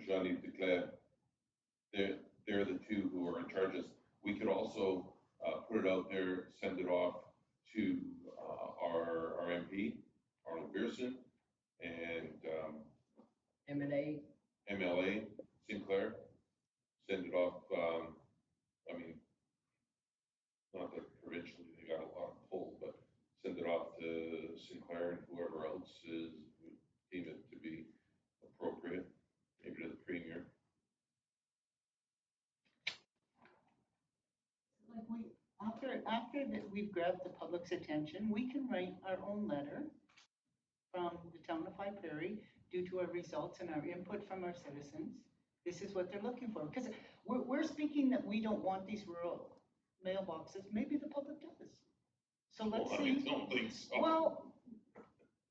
A: Jean-Yves Declerc. They're the two who are in charge of this. We could also put it out there, send it off to our MP, Arnold Pearson, and
D: M&A,
A: MLA Sinclair, send it off, I mean, not that provincially they got a lot of pull, but send it off to Sinclair and whoever else is, deem it to be appropriate, maybe to the premier.
B: Like after that we've grabbed the public's attention, we can write our own letter from the town of High Prairie due to our results and our input from our citizens. This is what they're looking for, because we're speaking that we don't want these rural mailboxes. Maybe the public does. So let's
A: Well, I
B: see.
A: don't think so.
B: Well,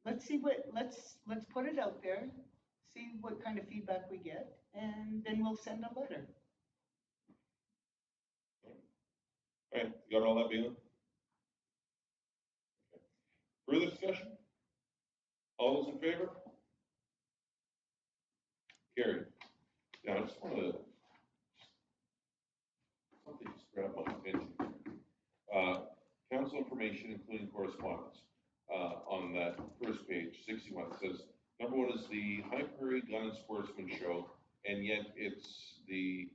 B: let's see let's put it out there, see what kind of feedback we get, and then we'll send a letter.
A: All right, you got all that, Bailey? Okay. Further discussion? All those in favor? Carried. Now, I just want to, something just grabbed my attention. Council information, including correspondence, on that first page, 61, it says, number one is the High Prairie Gun and Sportsman Show, and yet it's the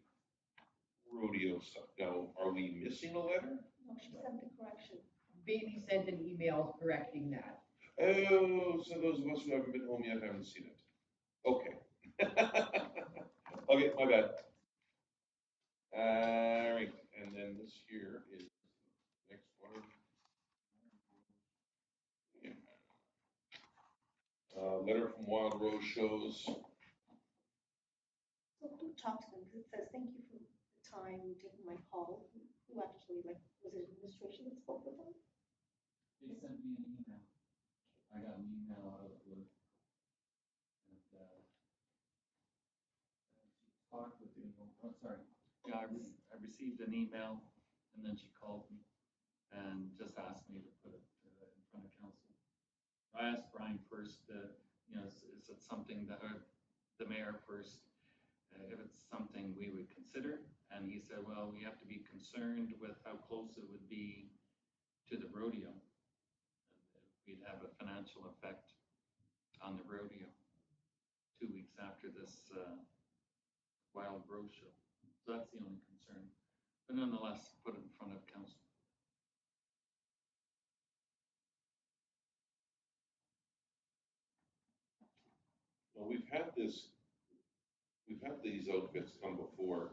A: rodeo stuff. Now, are we missing a letter?
G: No, she sent the correction.
D: Bailey sent an email correcting that.
A: Oh, so those of us who haven't been home yet haven't seen it. Okay. Okay, my bad. All right, and then this here is next one. Yeah. Letter from Wild Rose shows.
G: So who talked to them? Because it says, thank you for the time taking my call. Who actually, like, was it administration that spoke with them?
E: They sent me an email. I got an email out of work. And, she talked with you, oh, sorry. Yeah, I received an email and then she called me and just asked me to put it in front of council. I asked Brian first, you know, is it something that, or the mayor first, if it's something we would consider? And he said, well, we have to be concerned with how close it would be to the rodeo. We'd have a financial effect on the rodeo 2 weeks after this Wild Rose show. So that's the only concern. But nonetheless, put it in front of council.
A: Well, we've had these outfits come before,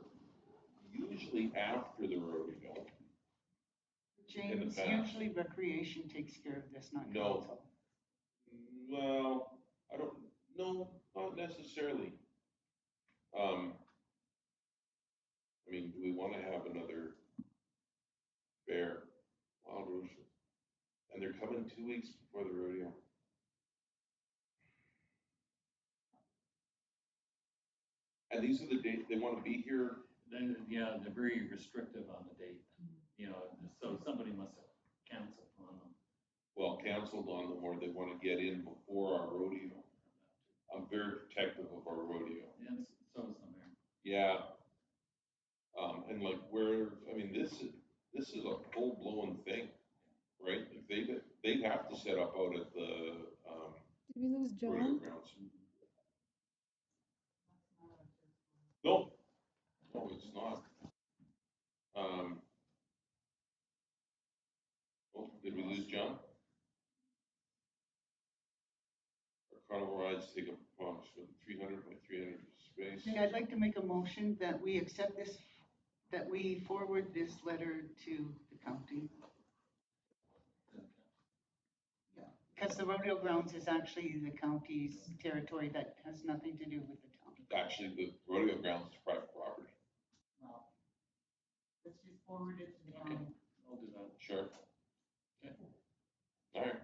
A: usually after the rodeo.
B: James,
A: past.
B: usually recreation takes care of this, not
A: No.
B: council.
A: Well, I don't, no, not necessarily. I mean, do we want to have another fair, wild rose show? And they're coming 2 weeks before the rodeo. And these are the dates, they want to be here.
E: Then, yeah, they're very restrictive on the date, you know, so somebody must have canceled on them.
A: Well, canceled on them, or they want to get in before our rodeo. I'm very protective of our rodeo.
E: And so is the mayor.
A: Yeah. And like I mean, this is a full-blown thing, right? Like they'd have to set up out at the,
H: Did we lose
A: rodeo
H: John?
A: grounds. No, no, it's not. Oh, did we lose John? Our carnival rides take up approximately 300 by 300 space.
B: Okay, I'd like to make a motion that we accept this, that we forward this letter to the county. Because the rodeo grounds is actually the county's territory, that has nothing to do with the town.
A: Actually, the rodeo grounds is private property.
B: Well, let's just forward it to the
E: Okay.
B: county.
E: I'll do that.
A: Sure.
E: Okay.
A: All right.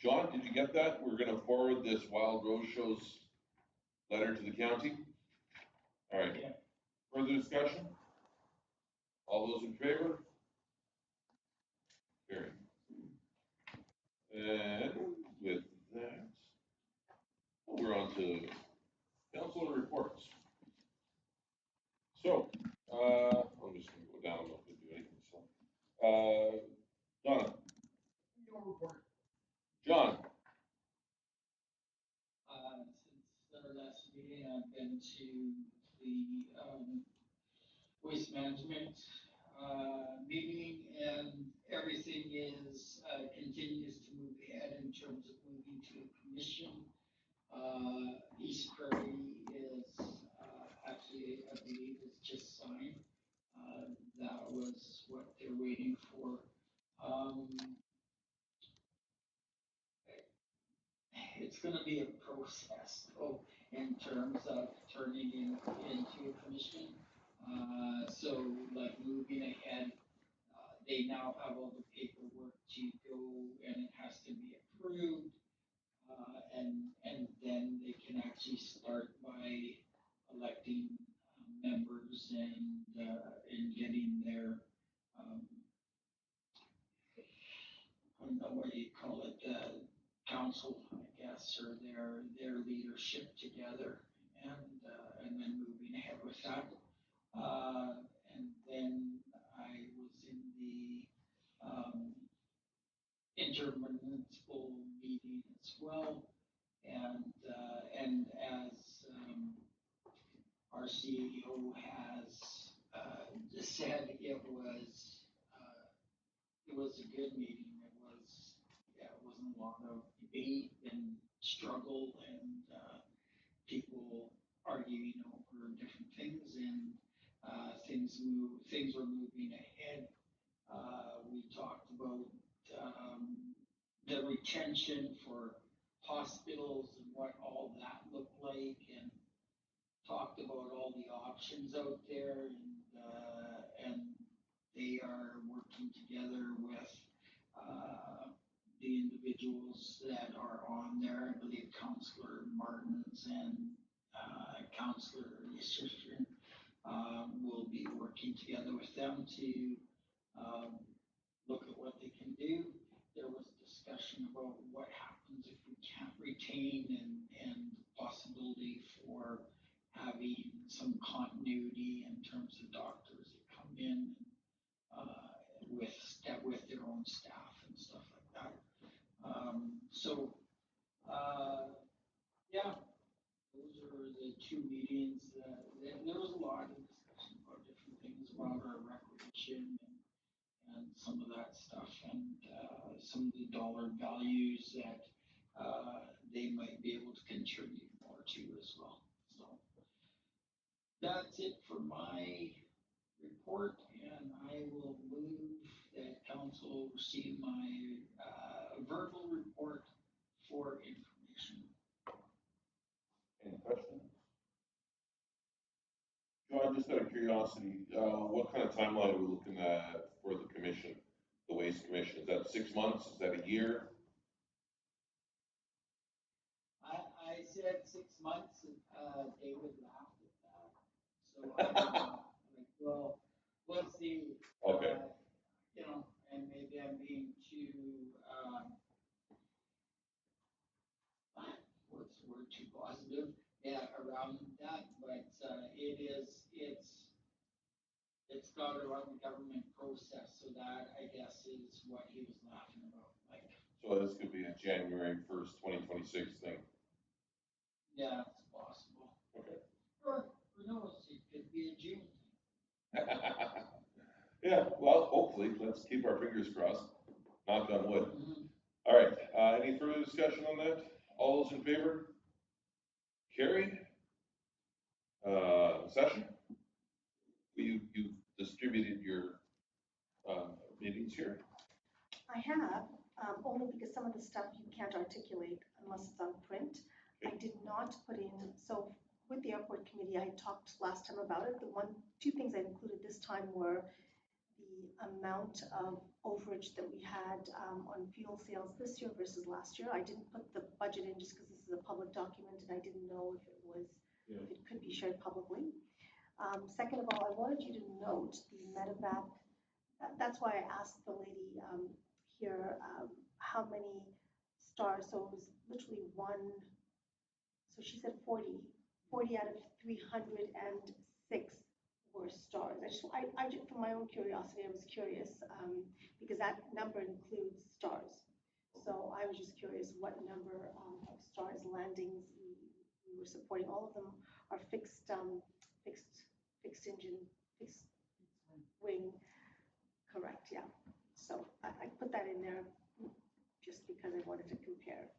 A: John, did you get that? We're gonna forward this Wild Rose Show's letter to the county. All right.
C: Yeah.
A: Further discussion? All those in favor? Carried. And with that, we're on to council reports. So, I'm just gonna go down, I'm not gonna do anything, so. Donna,
C: No report.
A: John,
C: Since our last meeting, I've been to the, waste management, meeting, and everything is, continues to move ahead in terms of moving to a commission. East Prairie is, actually, I believe is just signed. That was what they're waiting for. It's gonna be a process, though, in terms of turning into a commission. So like moving ahead, they now have all the paperwork to go and it has to be approved. And then they can actually start by electing members and getting their, I don't know what you call it, council, I guess, or their leadership together, and then moving ahead with that. And then I was in the, intermunicipal meeting as well. And as, our CEO has, said, it was a good meeting. It wasn't a lot of debate and struggle and, people arguing over different things and, things were moving ahead. We talked about, the retention for hospitals and what all that looked like and talked about all the options out there and they are working together with, the individuals that are on there. I believe Councillor Martins and, Councillor Yeshishkin, will be working together with them to, look at what they can do. There was discussion about what happens if we can't retain and possibility for having some continuity in terms of doctors that come in, with their own staff and stuff like that. So, yeah, those are the two meetings, there was a lot of discussion about different things, about our recreation and some of that stuff, and some of the dollar values that they might be able to contribute more to as well. So that's it for my report, and I will move that council receive my verbal report for information.
A: Any questions? John, just out of curiosity, what kind of timeline are we looking at for the commission, the Waste Commission? Is that 6 months? Is that a year?
C: I said 6 months, and David laughed at that. So I don't know. Like, well, we'll see.
A: Okay.
C: You know, and maybe I'm being too, what's the word, too positive? Yeah, around that, but it's got to run the government process, so that, I guess, is what he was laughing about, like.
A: So this could be a January 1st, 2026 thing.
C: Yeah, it's possible.
A: Okay.
C: Or, who knows, it could be a June.
A: Yeah, well, hopefully, let's keep our fingers crossed. Knock on wood.
C: Mhm.
A: All right, any further discussion on that? All those in favor? Carried. Session? You distributed your, meetings here?
G: I have, only because some of the stuff you can't articulate unless it's on print. I did not put in, so with the airport committee, I talked last time about it. Two things I included this time were the amount of overage that we had on fuel sales this year versus last year. I didn't put the budget in just because this is a public document and I didn't know if it was, if it could be shared publicly. Second of all, I wanted you to note the medevac. That's why I asked the lady here how many stars. So it was literally one. So she said 40 out of 306 were stars. I just, from my own curiosity, I was curious because that number includes stars. So I was just curious what number of stars landings we were supporting. All of them are fixed engine, fixed wing. Correct, yeah. So I put that in there just because I wanted to compare.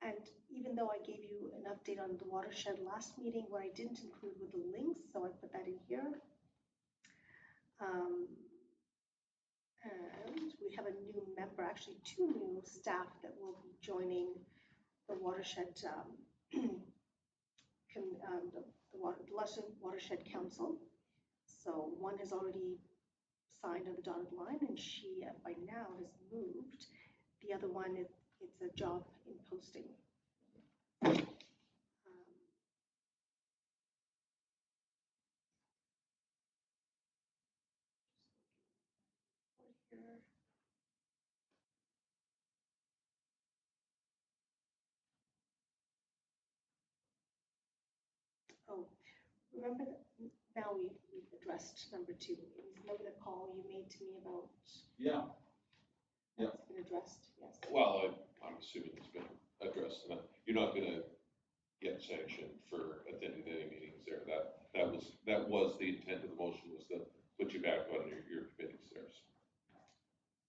G: And even though I gave you an update on the watershed last meeting, where I didn't include with the links, so I put that in here. And we have a new member, actually two new staff that will be joining the watershed, the Watershed Council. So one has already signed on the dotted line, and she by now has moved. The other one, it's a job in posting. Here. Oh, remember that now we've addressed number 2. Remember the call you made to me about?
A: Yeah. Yeah.
G: It's been addressed, yes.
A: Well, I'm assuming it's been addressed. You're not gonna get sanctioned for attending any meetings there. That was the intent of the motion, was to put you back on your committees there.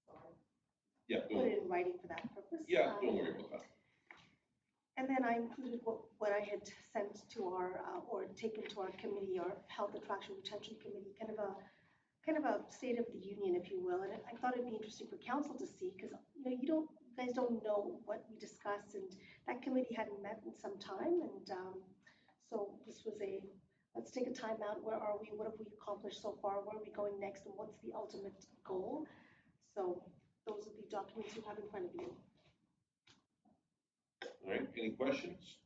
A: So. Yeah.
G: Put it in writing for that purpose.
A: Yeah, don't worry about that.
G: And then I included what I had sent to our, or taken to our committee, our Health Attraction Retention Committee, kind of a state of the union, if you will. And I thought it'd be interesting for council to see, because you guys don't know what we discussed, and that committee hadn't met in some time, and so this was let's take a time out. Where are we? What have we accomplished so far? Where are we going next? And what's the ultimate goal? So those are the documents you have in front of you.
A: All right, any questions?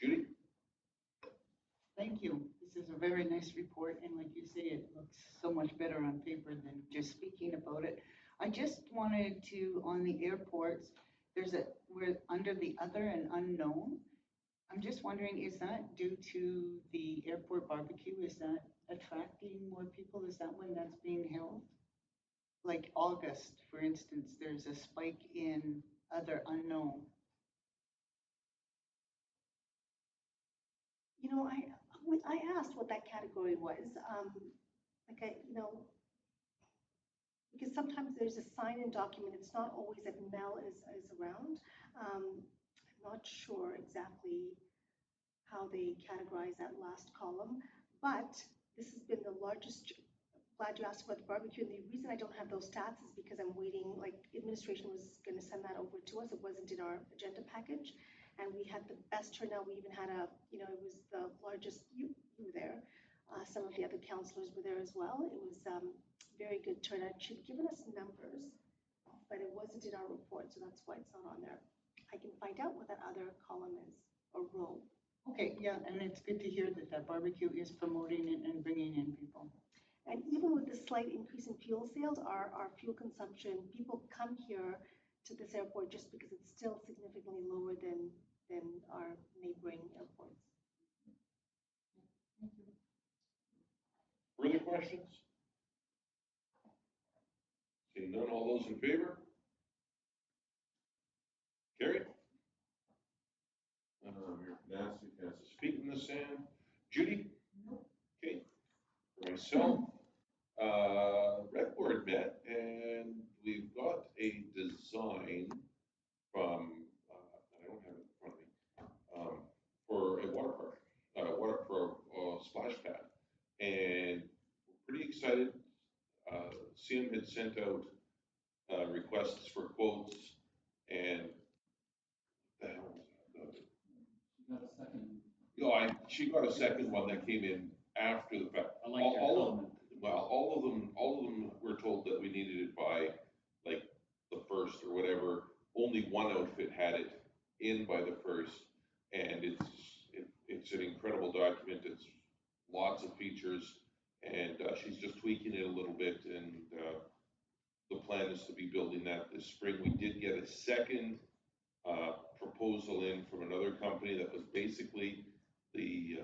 A: Judy?
B: Thank you. This is a very nice report, and like you say, it looks so much better on paper than just speaking about it. I just wanted to, on the airports, we're under the other and unknown. I'm just wondering, is that due to the airport barbecue? Is that attracting more people? Is that when that's being held? Like August, for instance, there's a spike in other unknown.
G: I asked what that category was, because sometimes there's a sign-in document, it's not always that Mel is around. I'm not sure exactly how they categorize that last column, but this has been the largest, glad you asked about the barbecue, and the reason I don't have those stats is because I'm waiting, like, administration was gonna send that over to us, it wasn't in our agenda package, and we had the best turnout, we even had it was the largest, you were there, some of the other counselors were there as well, it was, very good turnout, it should have given us numbers, but it wasn't in our report, so that's why it's not on there. I can find out what that other column is, or row.
B: Okay, yeah, and it's good to hear that that barbecue is promoting and bringing in people.
G: And even with the slight increase in fuel sales, our fuel consumption, people come here to this airport just because it's still significantly lower than our neighboring airports.
A: Further questions? Seeing none, all those in favor? Carried. Nancy has his feet in the sand. Judy? Okay. For myself, Red Board met and we've got a design from, I don't have it in front of me, for a water park, for a splash pad. And we're pretty excited. CM had sent out requests for quotes and the hell was that?
E: Got a second.
A: She got a second one that came in after the fact.
E: I like your
A: All of
E: comment.
A: Well, all of them were told that we needed it by like the first or whatever. Only one outfit had it in by the first, and it's an incredible document. It's lots of features, and she's just tweaking it a little bit. And the plan is to be building that this spring. We did get a second proposal in from another company that was basically the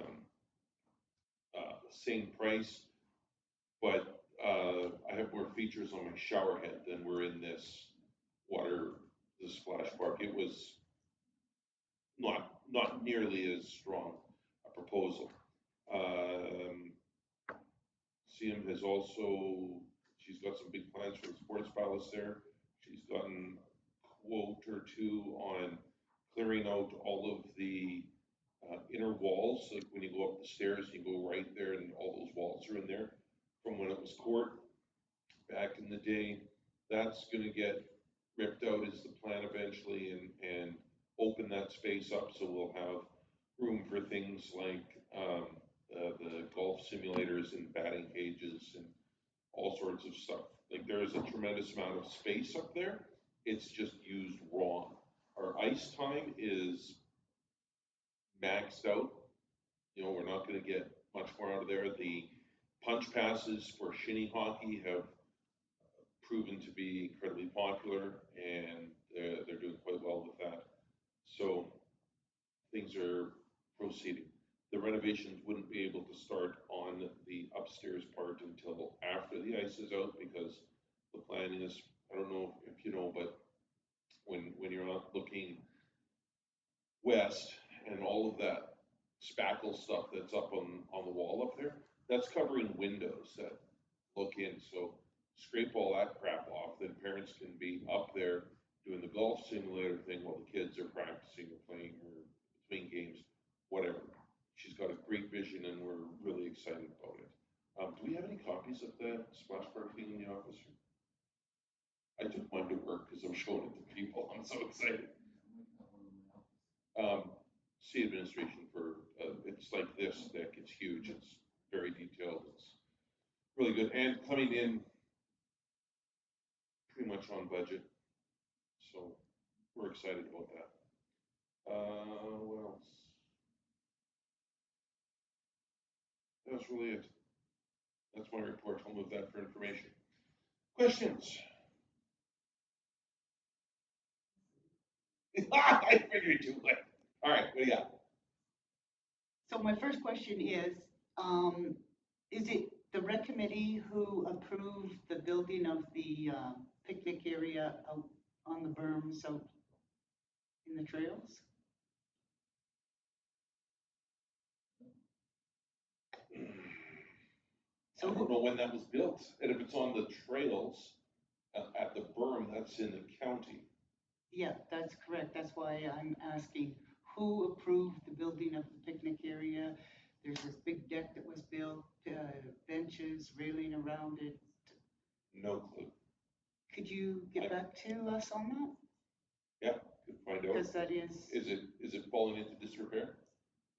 A: same price. But I have more features on my shower head than were in this splash park. It was not nearly as strong a proposal. CM has also, she's got some big plans for the Sports Palace there. She's gotten a quote or two on clearing out all of the inner walls. Like when you go up the stairs, you go right there and all those walls are in there from when it was court back in the day. That's gonna get ripped out is the plan eventually and open that space up so we'll have room for things like the golf simulators and batting cages and all sorts of stuff. Like there is a tremendous amount of space up there. It's just used wrong. Our ice time is maxed out. You know, we're not gonna get much more out of there. The punch passes for shinny hockey have proven to be incredibly popular, and they're doing quite well with that. So things are proceeding. The renovations wouldn't be able to start on the upstairs part until after the ice is out, because the plan is, I don't know if you know, but when you're not looking west and all of that spackle stuff that's up on the wall up there, that's covering windows that look in. So scrape all that crap off, then parents can be up there doing the golf simulator thing while the kids are practicing or playing or between games, whatever. She's got a great vision and we're really excited about it. Do we have any copies of the splash park thing in the office? I took mine to work because I'm showing it to people. I'm so excited. C administration for, it's like this thick, it's huge, it's very detailed, it's really good, and coming in pretty much on budget, so we're excited about that. What else? That's really it. That's my report. I'll move that for information. Questions? I figured you would. All right, what do you got?
B: So my first question is it the rec committee who approved the building of the picnic area out on the berms out in the trails?
A: I don't know when that was built, and if it's on the trails at the berm, that's in the county.
B: Yeah, that's correct. That's why I'm asking, who approved the building of the picnic area? There's this big deck that was built, benches, railing around it.
A: No clue.
B: Could you get back to us on that?
A: Could find
B: Because
A: out.
B: that is,
A: Is it falling into disrepair?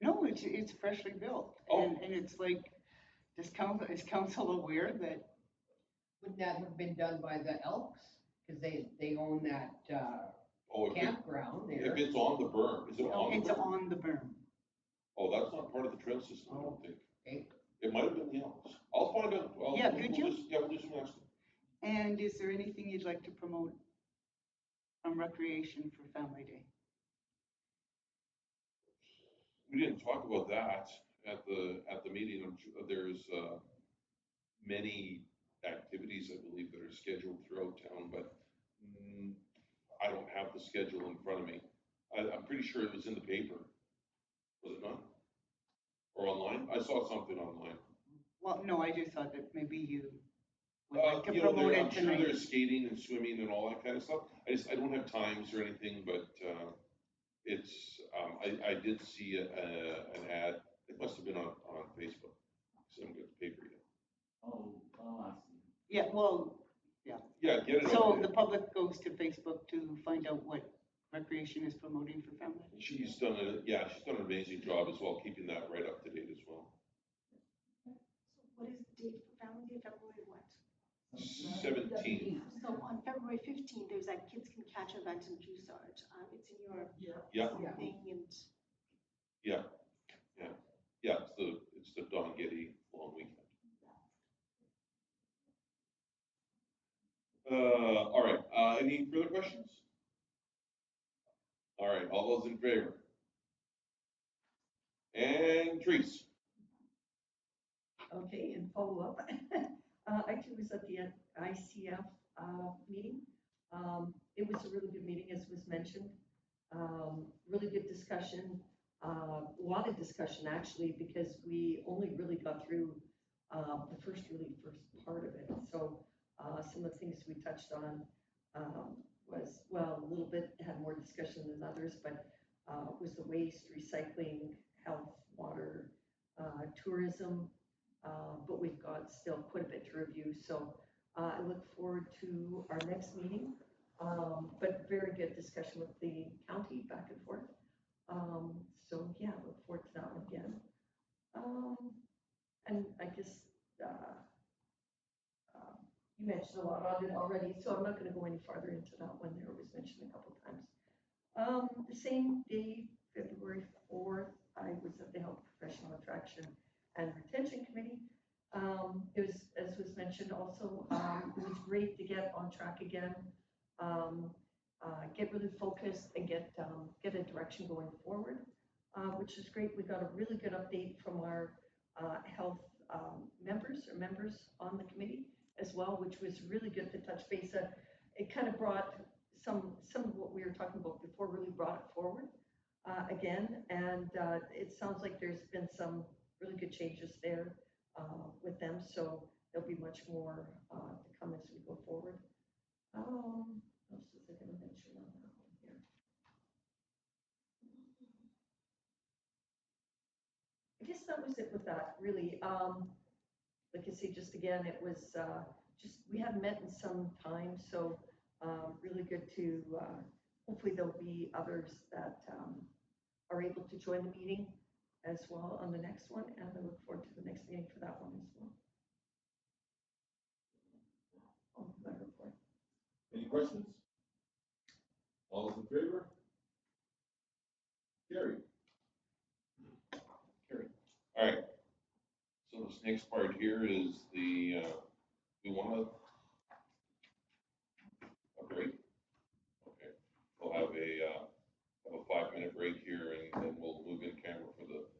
B: no, it's freshly built.
A: Oh.
B: And it's like, is council aware that,
D: Wouldn't that have been done by the Elks? Because they own that
A: Oh, if
D: campground there.
A: it's on the berm, is it on the
B: it's
A: berm?
B: on the berm?
A: Oh, that's not part of the trail system, I don't think.
D: Okay.
A: It might have been the Elks. I'll find out.
B: Yeah, could you?
A: We'll do some asking.
B: And is there anything you'd like to promote from recreation for Family Day?
A: We didn't talk about that at the meeting. I'm sure there's many activities, I believe, that are scheduled throughout town, but I don't have the schedule in front of me. I'm pretty sure it was in the paper. Was it not? Or online? I saw something online.
B: Well, no, I just thought that maybe you would like to
A: You know,
B: promote
A: I'm
B: it
A: sure
B: tonight.
A: there's skating and swimming and all that kind of stuff. I don't have times or anything, but it's, I did see an ad. It must have been on Facebook. So I haven't got the paper yet.
E: I'll ask you.
B: Yeah, well,
A: Yeah, get it
B: so
A: on
B: the
A: there.
B: public goes to Facebook to find out what recreation is promoting for Family Day.
A: She's done an amazing job as well, keeping that right up to date as well.
G: So what is the date for Family Day, February what?
A: 17.
G: So on February 15th, there's that Kids Can Catch event in Dusart. It's in your
A: Yeah,
G: thing and
A: yeah, it's the Don Getty long weekend. All right, any further questions? All right, all those in favor? And Trees.
F: Okay, and follow up. I too was at the ICF meeting. It was a really good meeting, as was mentioned. Really good discussion, a lot of discussion actually, because we only really got through the first part of it. So some of the things we touched on was, well, a little bit had more discussion than others, but was the waste, recycling, health, water, tourism. But we've got still quite a bit to review. So I look forward to our next meeting. But very good discussion with the county back and forth. So yeah, look forward to that one again. And I guess you mentioned a lot on it already, so I'm not going to go any farther into that one. There was mentioned a couple of times. The same day, February 4th, I was at the Health Professional Attraction and Retention Committee. It was, as was mentioned also, it was great to get on track again, get really focused and get a direction going forward, which is great. We got a really good update from our health members on the committee as well, which was really good to touch base. It kind of brought some of what we were talking about before, really brought it forward again, and it sounds like there's been some really good changes there with them, so there'll be much more to come as we go forward. What else was I going to mention on that one here? I guess that was it with that, really. Like I say, just again, it was just, we haven't met in some time, so really good to, hopefully there'll be others that are able to join the meeting as well on the next one, and I look forward to the next meeting for that one as well. On my report.
A: Any questions? All those in favor? Carried. All right. So this next part here is the, we want a break? Okay, we'll have a 5-minute break here, and then we'll move in camera for the